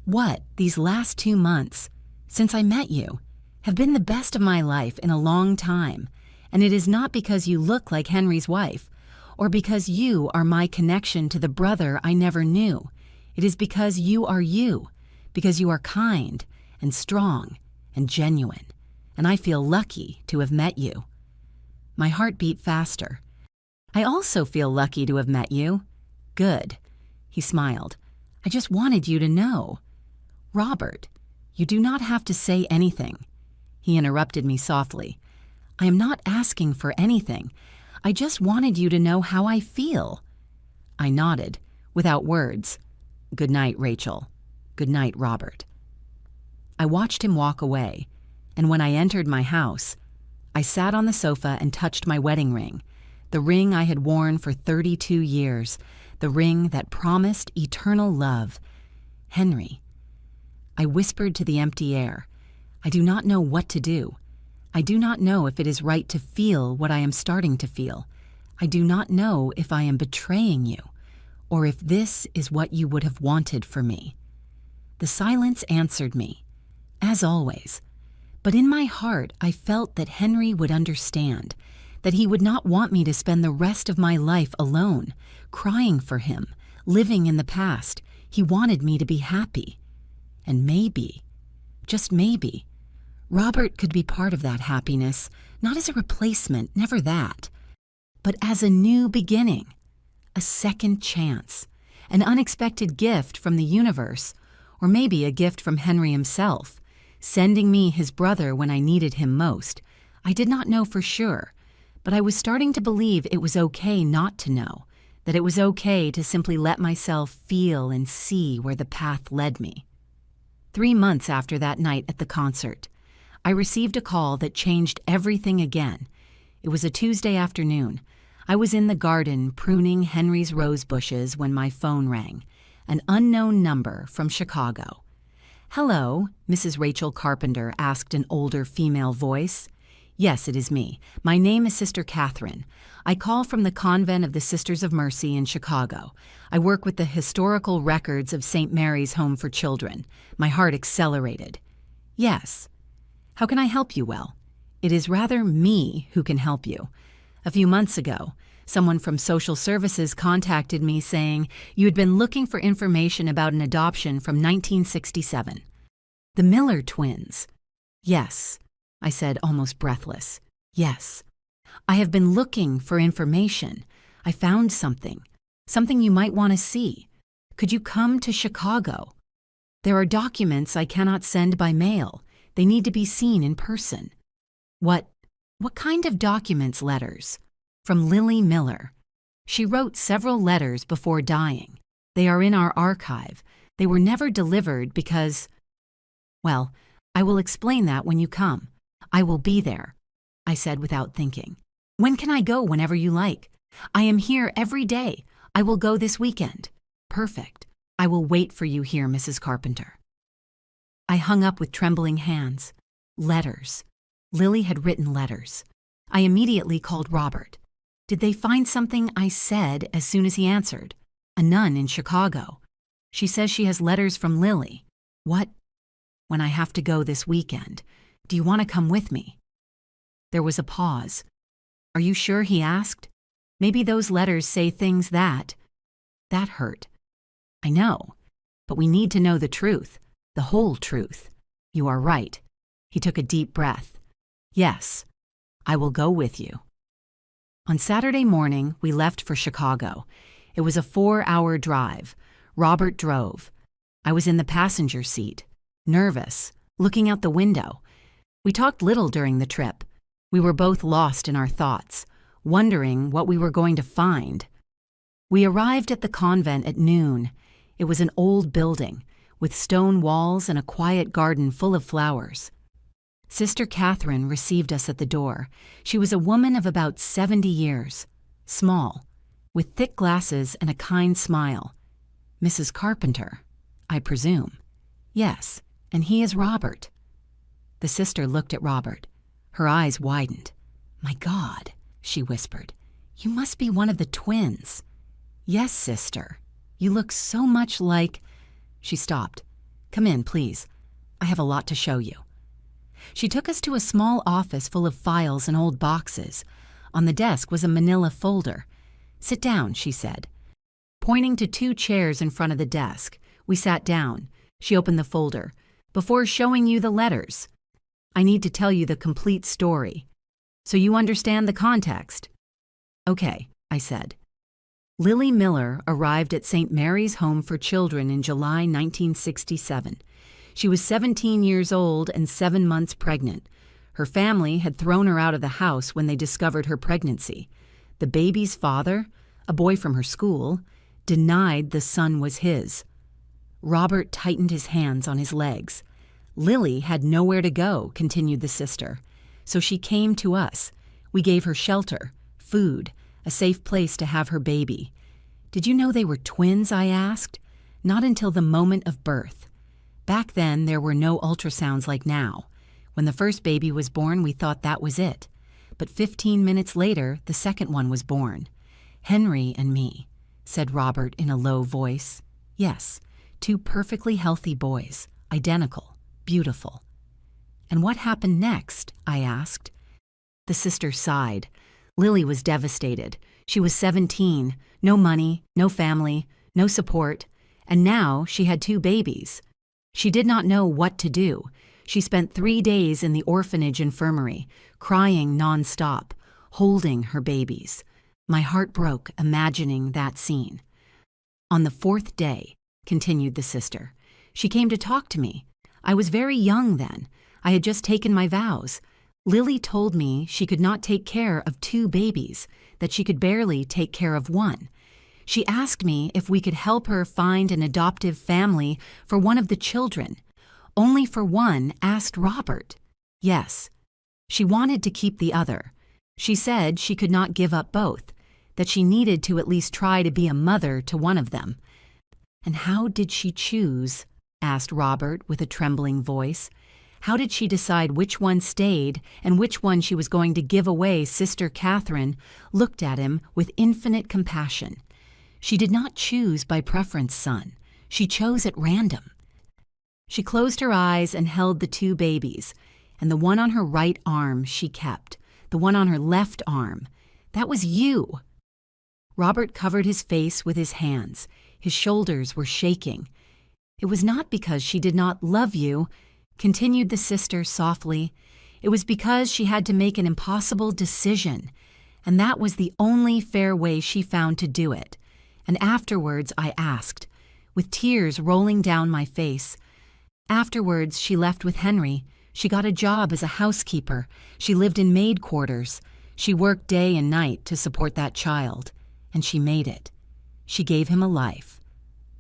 What, these last 2 months, since I met you, have been the best of my life in a long time, and it is not because you look like Henry's wife, or because you are my connection to the brother I never knew. It is because you are you, because you are kind and strong and genuine, and I feel lucky to have met you. My heart beat faster. I also feel lucky to have met you. Good. He smiled. I just wanted you to know. Robert, you do not have to say anything. He interrupted me softly. I am not asking for anything. I just wanted you to know how I feel." I nodded, without words. "Good night, Rachel. Good night, Robert." I watched him walk away, and when I entered my house, I sat on the sofa and touched my wedding ring, the ring I had worn for 32 years, the ring that promised eternal love. "Henry." I whispered to the empty air, "I do not know what to do. I do not know if it is right to feel what I am starting to feel. I do not know if I am betraying you, or if this is what you would have wanted for me." The silence answered me, as always. But in my heart, I felt that Henry would understand, that he would not want me to spend the rest of my life alone, crying for him, living in the past. He wanted me to be happy. And maybe, just maybe, Robert could be part of that happiness, not as a replacement, never that, but as a new beginning, a second chance, an unexpected gift from the universe, or maybe a gift from Henry himself, sending me his brother when I needed him most. I did not know for sure, but I was starting to believe it was okay not to know, that it was okay to simply let myself feel and see where the path led me. 3 months after that night at the concert, I received a call that changed everything again. It was a Tuesday afternoon. I was in the garden pruning Henry's rose bushes when my phone rang, an unknown number from Chicago. "Hello," Mrs. Rachel Carpenter asked an older female voice. "Yes, it is me. My name is Sister Catherine. I call from the Convent of the Sisters of Mercy in Chicago. I work with the historical records of St. Mary's Home for Children." My heart accelerated. "Yes. How can I help you? Well, it is rather me who can help you. A few months ago, someone from social services contacted me saying you had been looking for information about an adoption from 1967. The Miller twins." "Yes," I said, almost breathless. "Yes. I have been looking for information. I found something you might want to see. Could you come to Chicago? There are documents I cannot send by mail. They need to be seen in person." What kind of documents? "Letters. From Lily Miller. She wrote several letters before dying. They are in our archive. They were never delivered because... Well, I will explain that when you come. I will be there," I said without thinking. "When can I go? Whenever you like. I am here every day. I will go this weekend." "Perfect. I will wait for you here, Mrs. Carpenter." I hung up with trembling hands. Letters. Lily had written letters. I immediately called Robert. Did they find something I said as soon as he answered? "A nun in Chicago. She says she has letters from Lily." "What?" "When I have to go this weekend. Do you want to come with me?" There was a pause. "Are you sure?" he asked. "Maybe those letters say things that hurt." "I know, but we need to know the truth, the whole truth." "You are right." He took a deep breath. "Yes, I will go with you." On Saturday morning, we left for Chicago. It was a 4-hour drive. Robert drove. I was in the passenger seat, nervous, looking out the window. We talked little during the trip. We were both lost in our thoughts, wondering what we were going to find. We arrived at the convent at noon. It was an old building, with stone walls and a quiet garden full of flowers. Sister Catherine received us at the door. She was a woman of about 70 years, small, with thick glasses and a kind smile. "Mrs. Carpenter, I presume." "Yes, and he is Robert." The sister looked at Robert. Her eyes widened. "My God," she whispered, "you must be one of the twins." "Yes, sister. You look so much like—" She stopped. "Come in, please. I have a lot to show you." She took us to a small office full of files and old boxes. On the desk was a manila folder. "Sit down," she said. Pointing to 2 chairs in front of the desk, we sat down. She opened the folder. "Before showing you the letters, I need to tell you the complete story, so you understand the context." "Okay," I said. Lily Miller arrived at St. Mary's Home for Children in July 1967. She was 17 years old and 7 months pregnant. Her family had thrown her out of the house when they discovered her pregnancy. The baby's father, a boy from her school, denied the son was his. Robert tightened his hands on his legs. Lily had nowhere to go, continued the sister. So she came to us. We gave her shelter, food, a safe place to have her baby. Did you know they were twins, I asked? Not until the moment of birth. Back then, there were no ultrasounds like now. When the first baby was born, we thought that was it. But 15 minutes later, the second one was born. Henry and me, said Robert in a low voice. Yes, 2 perfectly healthy boys, identical, beautiful. And what happened next? I asked. The sister sighed. Lily was devastated. She was 17, no money, no family, no support, and now she had 2 babies. She did not know what to do. She spent 3 days in the orphanage infirmary, crying nonstop, holding her babies. My heart broke imagining that scene. On the 4th day, continued the sister, she came to talk to me. I was very young then. I had just taken my vows. Lily told me she could not take care of 2 babies, that she could barely take care of 1. She asked me if we could help her find an adoptive family for one of the children. Only for one, asked Robert. Yes. She wanted to keep the other. She said she could not give up both, that she needed to at least try to be a mother to one of them. And how did she choose? Asked Robert with a trembling voice. How did she decide which one stayed and which one she was going to give away? Sister Catherine looked at him with infinite compassion. She did not choose by preference, son. She chose at random. She closed her eyes and held the 2 babies, and the one on her right arm she kept, the one on her left arm. That was you. Robert covered his face with his hands. His shoulders were shaking. It was not because she did not love you, continued the sister softly. It was because she had to make an impossible decision, and that was the only fair way she found to do it. And afterwards I asked, with tears rolling down my face. Afterwards she left with Henry. She got a job as a housekeeper. She lived in maid quarters. She worked day and night to support that child, and she made it. She gave him a life.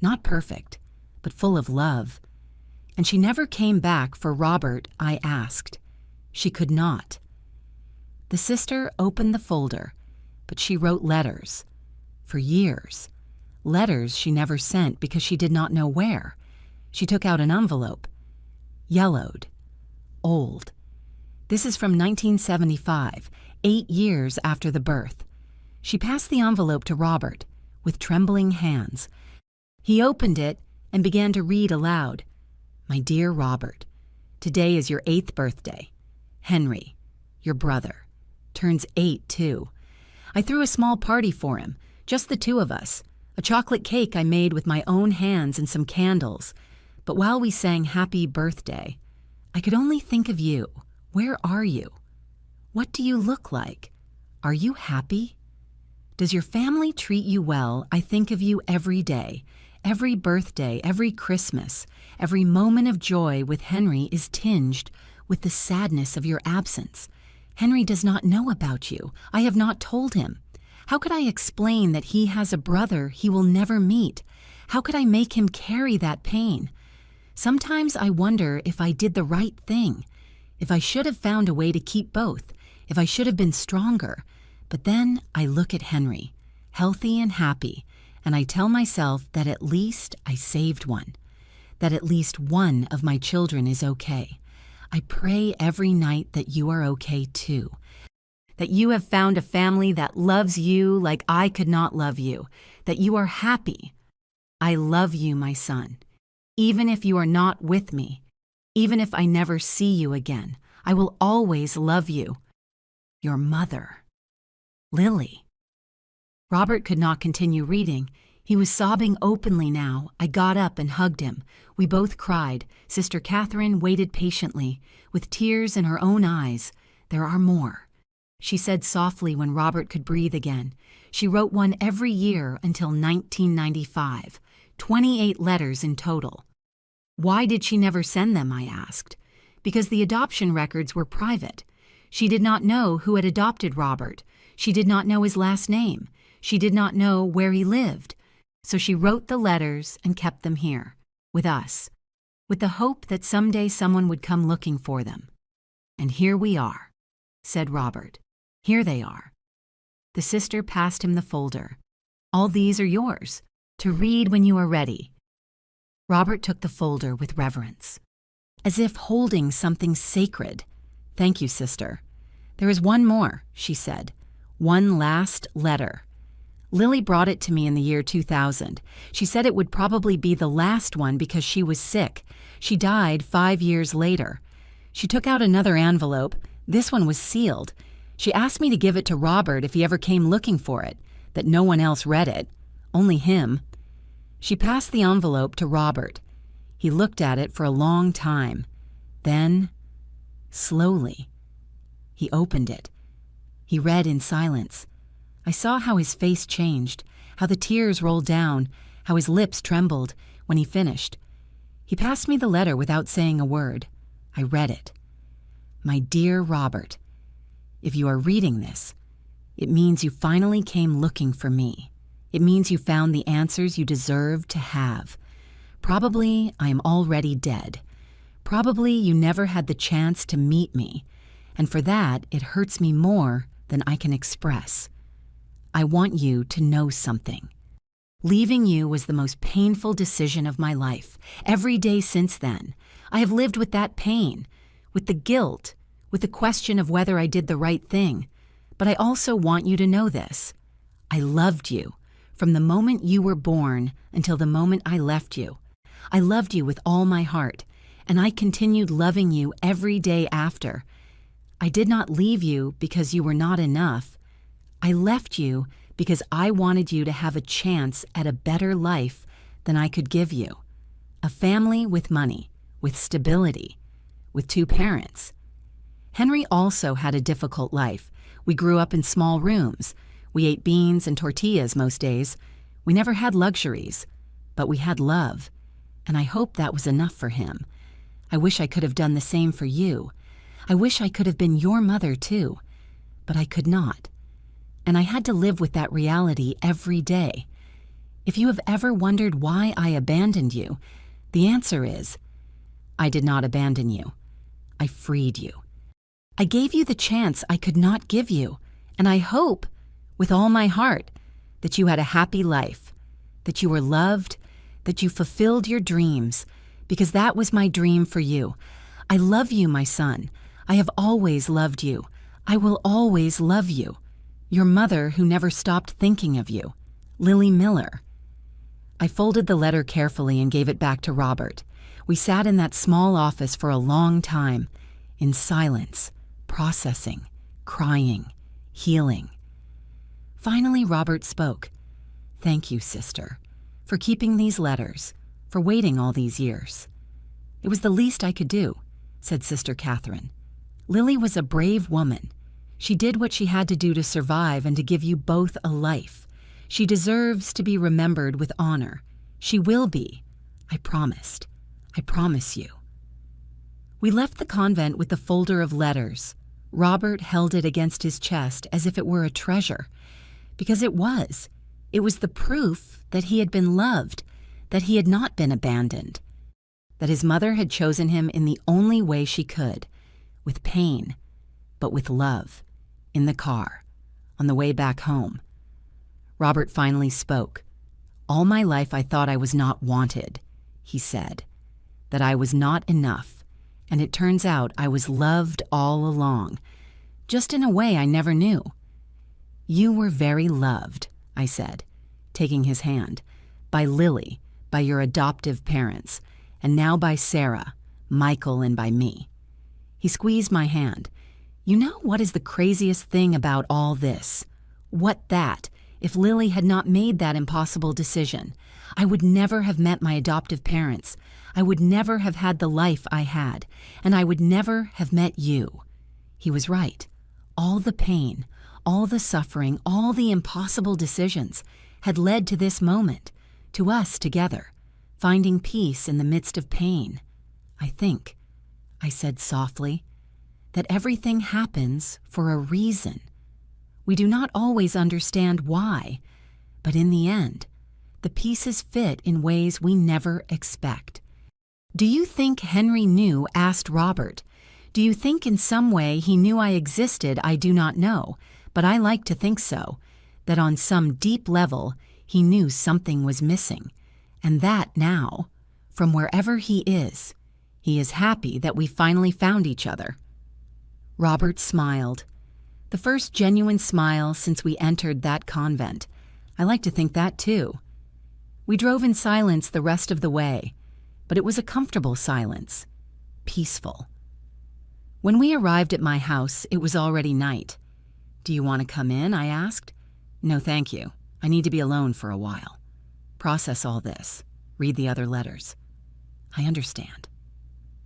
Not perfect, but full of love. And she never came back for Robert, I asked. She could not. The sister opened the folder, but she wrote letters. For years. Letters she never sent because she did not know where. She took out an envelope. Yellowed. Old. This is from 1975, 8 years after the birth. She passed the envelope to Robert, with trembling hands. He opened it and began to read aloud. My dear Robert, today is your 8th birthday. Henry, your brother, turns 8 too. I threw a small party for him, just the 2 of us. A chocolate cake I made with my own hands and some candles. But while we sang Happy Birthday, I could only think of you. Where are you? What do you look like? Are you happy? Does your family treat you well? I think of you every day. Every birthday, every Christmas, every moment of joy with Henry is tinged with the sadness of your absence. Henry does not know about you. I have not told him. How could I explain that he has a brother he will never meet? How could I make him carry that pain? Sometimes I wonder if I did the right thing, if I should have found a way to keep both, if I should have been stronger. But then I look at Henry, healthy and happy, and I tell myself that at least I saved one, that at least one of my children is okay. I pray every night that you are okay too, that you have found a family that loves you like I could not love you, that you are happy. I love you, my son. Even if you are not with me, even if I never see you again, I will always love you. Your mother, Lily. Robert could not continue reading. He was sobbing openly now. I got up and hugged him. We both cried. Sister Catherine waited patiently, with tears in her own eyes. There are more. She said softly when Robert could breathe again. She wrote one every year until 1995, 28 letters in total. Why did she never send them, I asked. Because the adoption records were private. She did not know who had adopted Robert. She did not know his last name. She did not know where he lived. So she wrote the letters and kept them here, with us, with the hope that someday someone would come looking for them. And here we are, said Robert. Here they are. The sister passed him the folder. All these are yours, to read when you are ready. Robert took the folder with reverence, as if holding something sacred. Thank you, sister. There is one more, she said. One last letter. Lily brought it to me in the year 2000. She said it would probably be the last one because she was sick. She died 5 years later. She took out another envelope. This one was sealed. She asked me to give it to Robert if he ever came looking for it, that no one else read it, only him. She passed the envelope to Robert. He looked at it for a long time. Then, slowly, he opened it. He read in silence. I saw how his face changed, how the tears rolled down, how his lips trembled when he finished. He passed me the letter without saying a word. I read it. My dear Robert, if you are reading this, it means you finally came looking for me. It means you found the answers you deserved to have. Probably I am already dead. Probably you never had the chance to meet me, and for that it hurts me more than I can express. I want you to know something. Leaving you was the most painful decision of my life. Every day since then, I have lived with that pain, with the guilt, with the question of whether I did the right thing. But I also want you to know this. I loved you from the moment you were born until the moment I left you. I loved you with all my heart, and I continued loving you every day after. I did not leave you because you were not enough. I left you because I wanted you to have a chance at a better life than I could give you. A family with money, with stability, with 2 parents. Henry also had a difficult life. We grew up in small rooms. We ate beans and tortillas most days. We never had luxuries, but we had love, and I hope that was enough for him. I wish I could have done the same for you. I wish I could have been your mother too, but I could not. And I had to live with that reality every day. If you have ever wondered why I abandoned you, the answer is, I did not abandon you. I freed you. I gave you the chance I could not give you, and I hope, with all my heart, that you had a happy life, that you were loved, that you fulfilled your dreams, because that was my dream for you. I love you, my son. I have always loved you. I will always love you. Your mother who never stopped thinking of you, Lily Miller. I folded the letter carefully and gave it back to Robert. We sat in that small office for a long time, in silence, processing, crying, healing. Finally, Robert spoke. Thank you, sister, for keeping these letters, for waiting all these years. It was the least I could do, said Sister Catherine. Lily was a brave woman. She did what she had to do to survive and to give you both a life. She deserves to be remembered with honor. She will be. I promised. I promise you. We left the convent with the folder of letters. Robert held it against his chest as if it were a treasure, because it was. It was the proof that he had been loved, that he had not been abandoned, that his mother had chosen him in the only way she could, with pain, but with love, in the car, on the way back home. Robert finally spoke. All my life I thought I was not wanted, he said, that I was not enough, and it turns out I was loved all along, just in a way I never knew. You were very loved, I said, taking his hand, by Lily, by your adoptive parents, and now by Sarah, Michael, and by me. He squeezed my hand. You know what is the craziest thing about all this? What that, if Lily had not made that impossible decision, I would never have met my adoptive parents. I would never have had the life I had, and I would never have met you. He was right. All the pain, all the suffering, all the impossible decisions had led to this moment, to us together, finding peace in the midst of pain. I think, I said softly, that everything happens for a reason. We do not always understand why, but in the end, the pieces fit in ways we never expect. Do you think Henry asked Robert? Do you think in some way he knew I existed? I do not know, but I like to think so, that on some deep level he knew something was missing, and that now, from wherever he is happy that we finally found each other. Robert smiled. The first genuine smile since we entered that convent. I like to think that too. We drove in silence the rest of the way, but it was a comfortable silence, peaceful. When we arrived at my house, it was already night. "Do you want to come in?" I asked. "No, thank you. I need to be alone for a while. Process all this. Read the other letters." "I understand."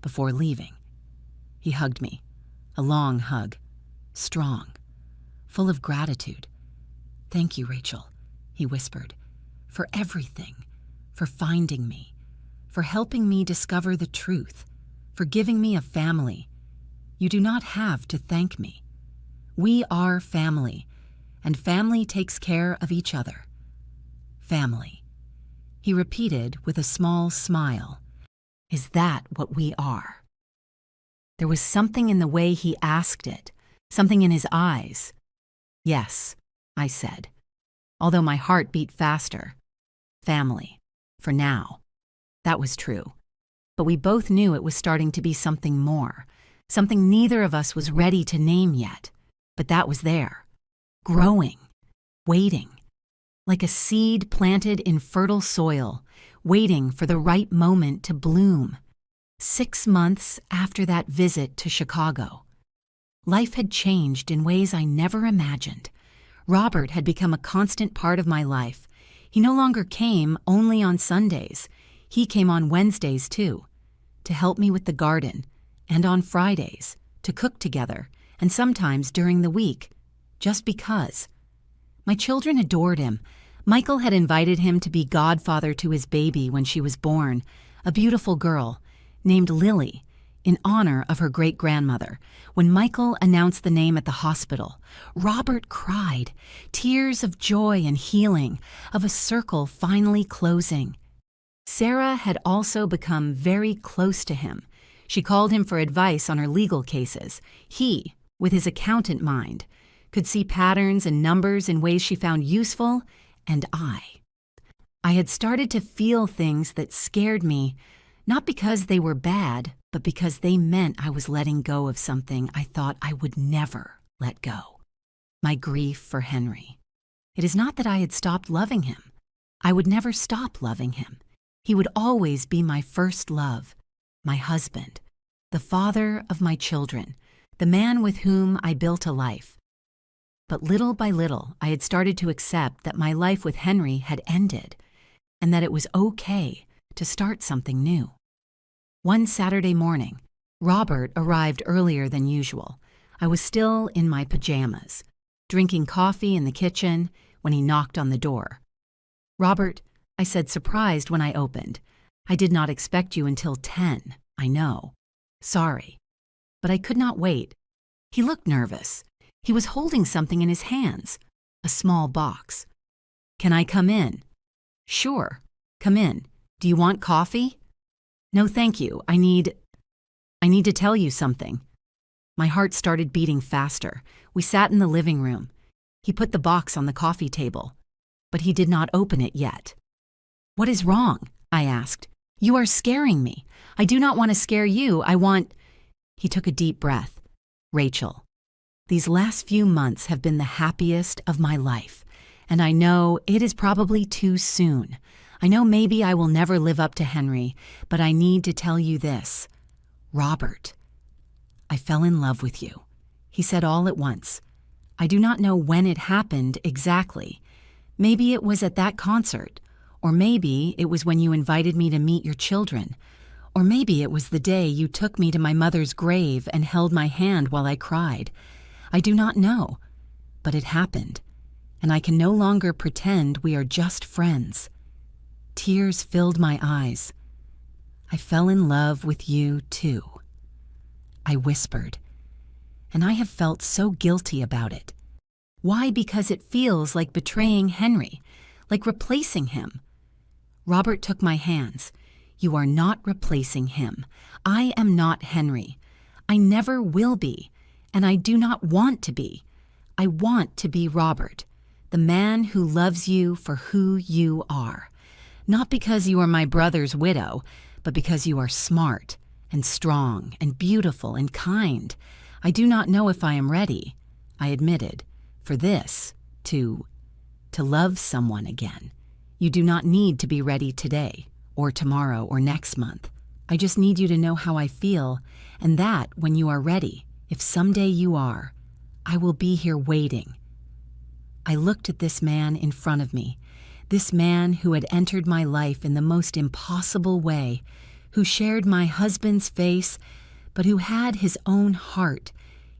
Before leaving, he hugged me. A long hug. Strong. Full of gratitude. "Thank you, Rachel," he whispered, "for everything, for finding me, for helping me discover the truth, for giving me a family. You do not have to thank me. We are family, and family takes care of each other. Family," he repeated with a small smile. "Is that what we are?" There was something in the way he asked it, something in his eyes. "Yes," I said, although my heart beat faster. Family, for now. That was true. But we both knew it was starting to be something more, something neither of us was ready to name yet. But that was there, growing, waiting, like a seed planted in fertile soil, waiting for the right moment to bloom. 6 months after that visit to Chicago, life had changed in ways I never imagined. Robert had become a constant part of my life. He no longer came only on Sundays. He came on Wednesdays too, to help me with the garden, and on Fridays, to cook together, and sometimes during the week, just because. My children adored him. Michael had invited him to be godfather to his baby when she was born, a beautiful girl named Lily, in honor of her great-grandmother. When Michael announced the name at the hospital, Robert cried, tears of joy and healing, of a circle finally closing. Sarah had also become very close to him. She called him for advice on her legal cases. He, with his accountant mind, could see patterns and numbers in ways she found useful, and I had started to feel things that scared me, not because they were bad, but because they meant I was letting go of something I thought I would never let go. My grief for Henry. It is not that I had stopped loving him. I would never stop loving him. He would always be my first love, my husband, the father of my children, the man with whom I built a life. But little by little, I had started to accept that my life with Henry had ended, and that it was okay to start something new. One Saturday morning, Robert arrived earlier than usual. I was still in my pajamas, drinking coffee in the kitchen when he knocked on the door. "Robert," I said, surprised when I opened. "I did not expect you until 10, I know. Sorry." But I could not wait. He looked nervous. He was holding something in his hands, a small box. "Can I come in?" "Sure, come in. Do you want coffee?" "No, thank you. I need to tell you something." My heart started beating faster. We sat in the living room. He put the box on the coffee table, but he did not open it yet. "What is wrong?" I asked. "You are scaring me. I do not want to scare you. He took a deep breath. "Rachel, these last few months have been the happiest of my life, and I know it is probably too soon. I know maybe I will never live up to Henry, but I need to tell you this. Robert, I fell in love with you," he said all at once. I do not know when it happened exactly. Maybe it was at that concert, or maybe it was when you invited me to meet your children, or maybe it was the day you took me to my mother's grave and held my hand while I cried. I do not know, but it happened, and I can no longer pretend we are just friends. Tears filled my eyes. "I fell in love with you too," I whispered. and I have felt so guilty about it. Why? Because it feels like betraying Henry, like replacing him. Robert took my hands. You are not replacing him. I am not Henry. I never will be, and I do not want to be. I want to be Robert, the man who loves you for who you are. Not because you are my brother's widow, but because you are smart and strong and beautiful and kind. I do not know if I am ready, I admitted, for this, to love someone again. You do not need to be ready today, or tomorrow, or next month. I just need you to know how I feel, and that when you are ready, if someday you are, I will be here waiting. I looked at this man in front of me, this man who had entered my life in the most impossible way, who shared my husband's face, but who had his own heart,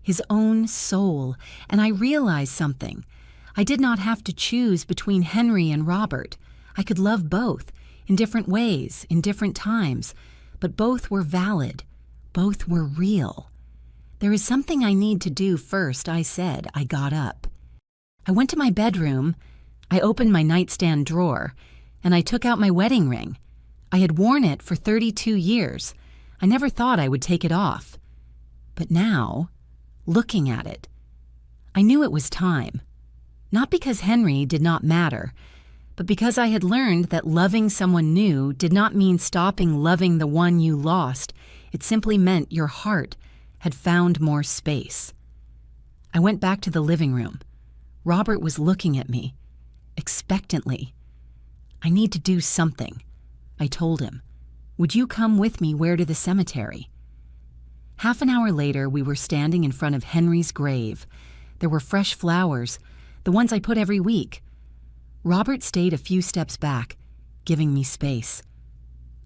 his own soul, and I realized something. I did not have to choose between Henry and Robert. I could love both, in different ways, in different times, but both were valid, both were real. There is something I need to do first, I said. I got up. I went to my bedroom, I opened my nightstand drawer, and I took out my wedding ring. I had worn it for 32 years. I never thought I would take it off. But now, looking at it, I knew it was time. Not because Henry did not matter, but because I had learned that loving someone new did not mean stopping loving the one you lost. It simply meant your heart had found more space. I went back to the living room. Robert was looking at me, expectantly. I need to do something, I told him. Would you come with me to the cemetery? Half an hour later, we were standing in front of Henry's grave. There were fresh flowers, the ones I put every week. Robert stayed a few steps back, giving me space.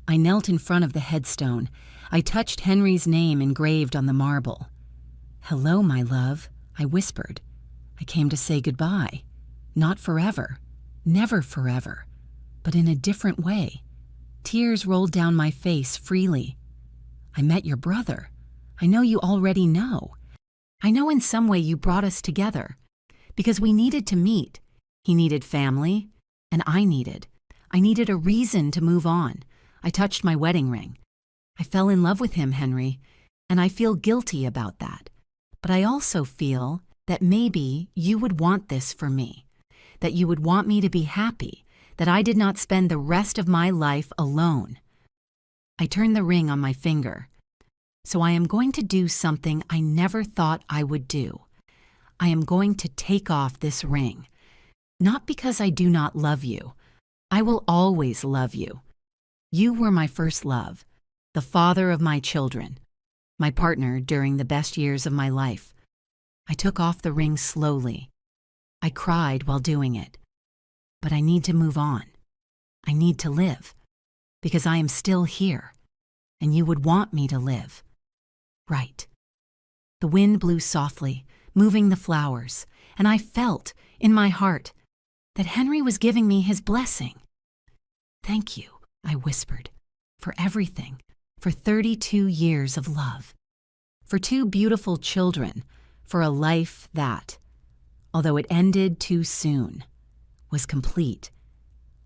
I knelt in front of the headstone. I touched Henry's name engraved on the marble. Hello, my love, I whispered. I came to say goodbye. Not forever, never forever, but in a different way. Tears rolled down my face freely. I met your brother. I know you already know. I know in some way you brought us together, because we needed to meet. He needed family, and I needed a reason to move on. I touched my wedding ring. I fell in love with him, Henry, and I feel guilty about that. But I also feel that maybe you would want this for me, that you would want me to be happy, that I did not spend the rest of my life alone. I turned the ring on my finger. So I am going to do something I never thought I would do. I am going to take off this ring. Not because I do not love you. I will always love you. You were my first love, the father of my children, my partner during the best years of my life. I took off the ring slowly. I cried while doing it. But I need to move on. I need to live, because I am still here, and you would want me to live. Right. The wind blew softly, moving the flowers, and I felt, in my heart, that Henry was giving me his blessing. Thank you, I whispered, for everything, for 32 years of love, for 2 beautiful children, for a life that, although it ended too soon, was complete.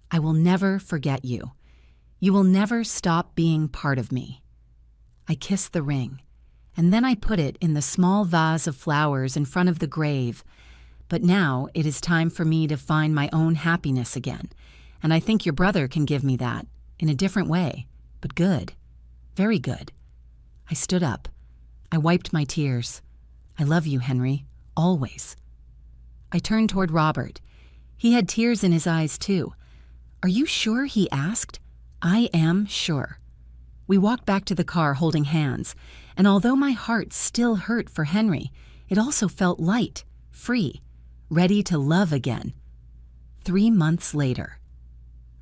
I will never forget you. You will never stop being part of me. I kissed the ring, and then I put it in the small vase of flowers in front of the grave. But now it is time for me to find my own happiness again, and I think your brother can give me that, in a different way, but good, very good. I stood up. I wiped my tears. I love you, Henry, always. I turned toward Robert. He had tears in his eyes, too. Are you sure? He asked. I am sure. We walked back to the car holding hands, and although my heart still hurt for Henry, it also felt light, free, ready to love again. 3 months later.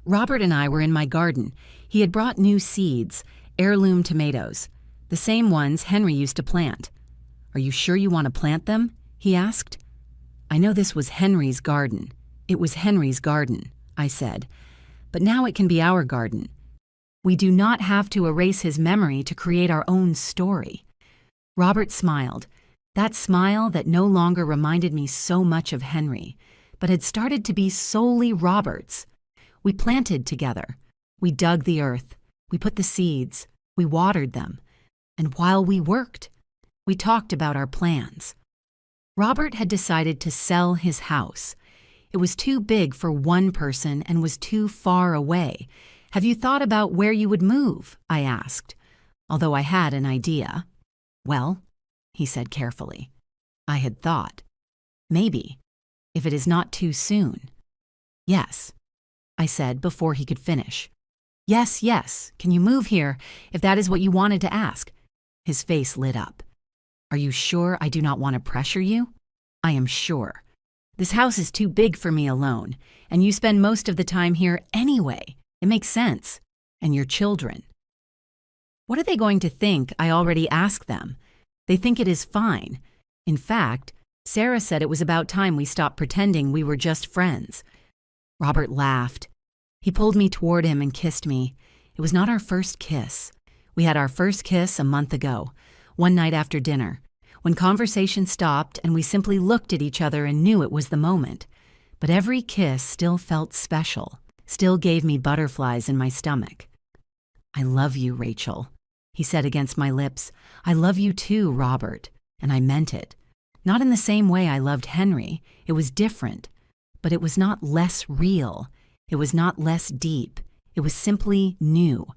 Robert and I were in my garden. He had brought new seeds, heirloom tomatoes, the same ones Henry used to plant. Are you sure you want to plant them? He asked. I know this was Henry's garden. It was Henry's garden, I said. But now it can be our garden. We do not have to erase his memory to create our own story. Robert smiled. That smile that no longer reminded me so much of Henry, but had started to be solely Robert's. We planted together. We dug the earth. We put the seeds. We watered them. And while we worked, we talked about our plans. Robert had decided to sell his house. It was too big for one person and was too far away. "Have you thought about where you would move?" I asked, although I had an idea. "Well," he said carefully, "I had thought. Maybe, if it is not too soon." "Yes," I said before he could finish. "Yes, yes, can you move here if that is what you wanted to ask?" His face lit up. "Are you sure I do not want to pressure you?" "I am sure. This house is too big for me alone, and you spend most of the time here anyway. It makes sense. And your children." "What are they going to think? I already asked them. They think it is fine. In fact, Sarah said it was about time we stopped pretending we were just friends." Robert laughed. He pulled me toward him and kissed me. It was not our first kiss. We had our first kiss a month ago, one night after dinner, when conversation stopped and we simply looked at each other and knew it was the moment. But every kiss still felt special, still gave me butterflies in my stomach. "I love you, Rachel," he said against my lips. "I love you too, Robert." And I meant it. Not in the same way I loved Henry. It was different. But it was not less real. It was not less deep. It was simply new.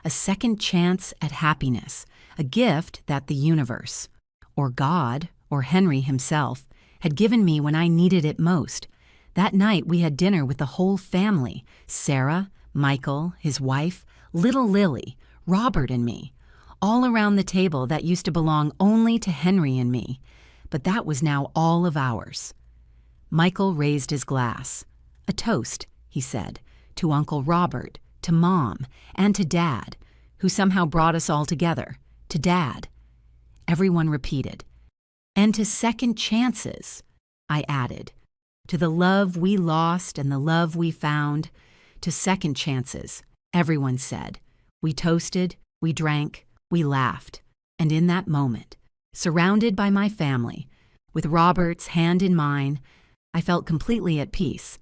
A second chance at happiness. A gift that the universe, or God, or Henry himself, had given me when I needed it most. That night we had dinner with the whole family. Sarah, Michael, his wife, little Lily, Robert and me. All around the table that used to belong only to Henry and me. But that was now all of ours. Michael raised his glass. "A toast," he said, "to Uncle Robert, to Mom, and to Dad, who somehow brought us all together. To Dad." Everyone repeated. "And to second chances," I added. "To the love we lost and the love we found. To second chances," everyone said. We toasted, we drank, we laughed. And in that moment, surrounded by my family, with Robert's hand in mine, I felt completely at peace.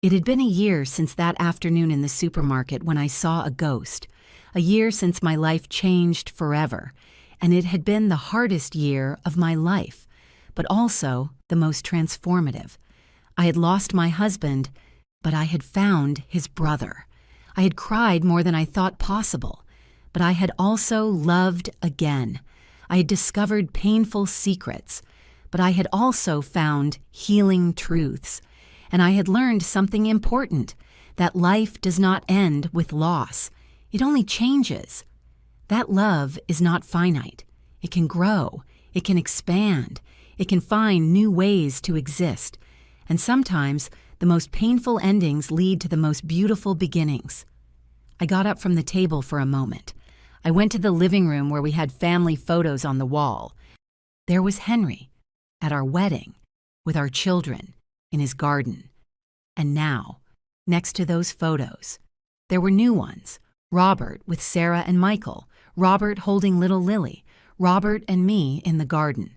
It had been a year since that afternoon in the supermarket when I saw a ghost, a year since my life changed forever, and it had been the hardest year of my life, but also the most transformative. I had lost my husband, but I had found his brother. I had cried more than I thought possible, but I had also loved again. I had discovered painful secrets, but I had also found healing truths. And I had learned something important, that life does not end with loss. It only changes. That love is not finite. It can grow. It can expand. It can find new ways to exist. And sometimes the most painful endings lead to the most beautiful beginnings. I got up from the table for a moment. I went to the living room where we had family photos on the wall. There was Henry, at our wedding, with our children, in his garden. And now, next to those photos, there were new ones. Robert with Sarah and Michael, Robert holding little Lily, Robert and me in the garden.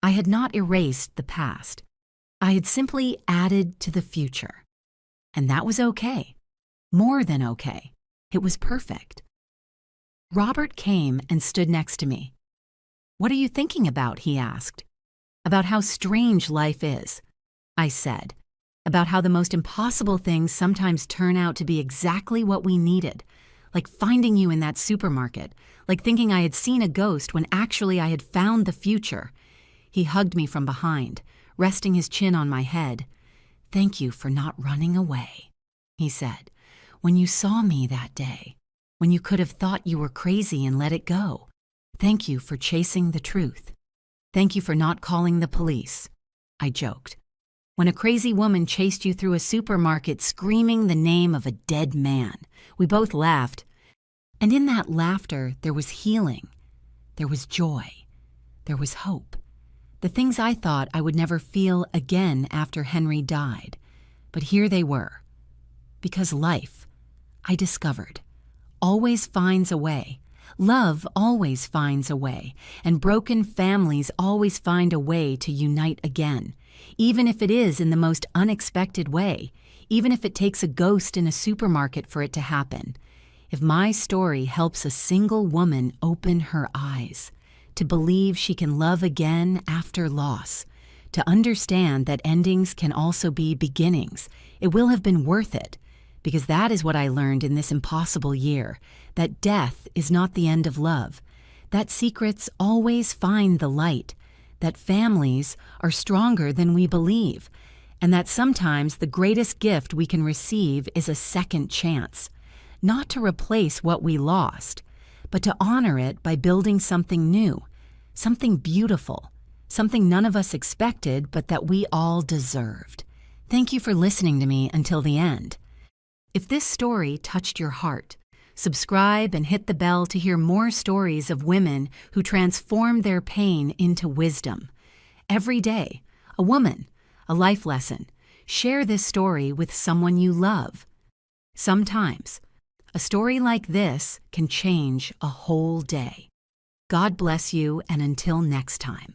I had not erased the past. I had simply added to the future. And that was okay. More than okay. It was perfect. Robert came and stood next to me. "What are you thinking about?" he asked. "About how strange life is," I said. "About how the most impossible things sometimes turn out to be exactly what we needed. Like finding you in that supermarket, like thinking I had seen a ghost when actually I had found the future." He hugged me from behind, resting his chin on my head. "Thank you for not running away," he said. "When you saw me that day, when you could have thought you were crazy and let it go. Thank you for chasing the truth. Thank you for not calling the police." I joked. "When a crazy woman chased you through a supermarket screaming the name of a dead man." We both laughed. And in that laughter, there was healing. There was joy. There was hope. The things I thought I would never feel again after Henry died. But here they were. Because life, I discovered, always finds a way. Love always finds a way, and broken families always find a way to unite again, even if it is in the most unexpected way, even if it takes a ghost in a supermarket for it to happen. If my story helps a single woman open her eyes, to believe she can love again after loss, to understand that endings can also be beginnings, it will have been worth it, because that is what I learned in this impossible year, that death is not the end of love, that secrets always find the light, that families are stronger than we believe, and that sometimes the greatest gift we can receive is a second chance, not to replace what we lost, but to honor it by building something new, something beautiful, something none of us expected but that we all deserved. Thank you for listening to me until the end. If this story touched your heart, subscribe and hit the bell to hear more stories of women who transformed their pain into wisdom. Every day, a woman, a life lesson. Share this story with someone you love. Sometimes, a story like this can change a whole day. God bless you, and until next time.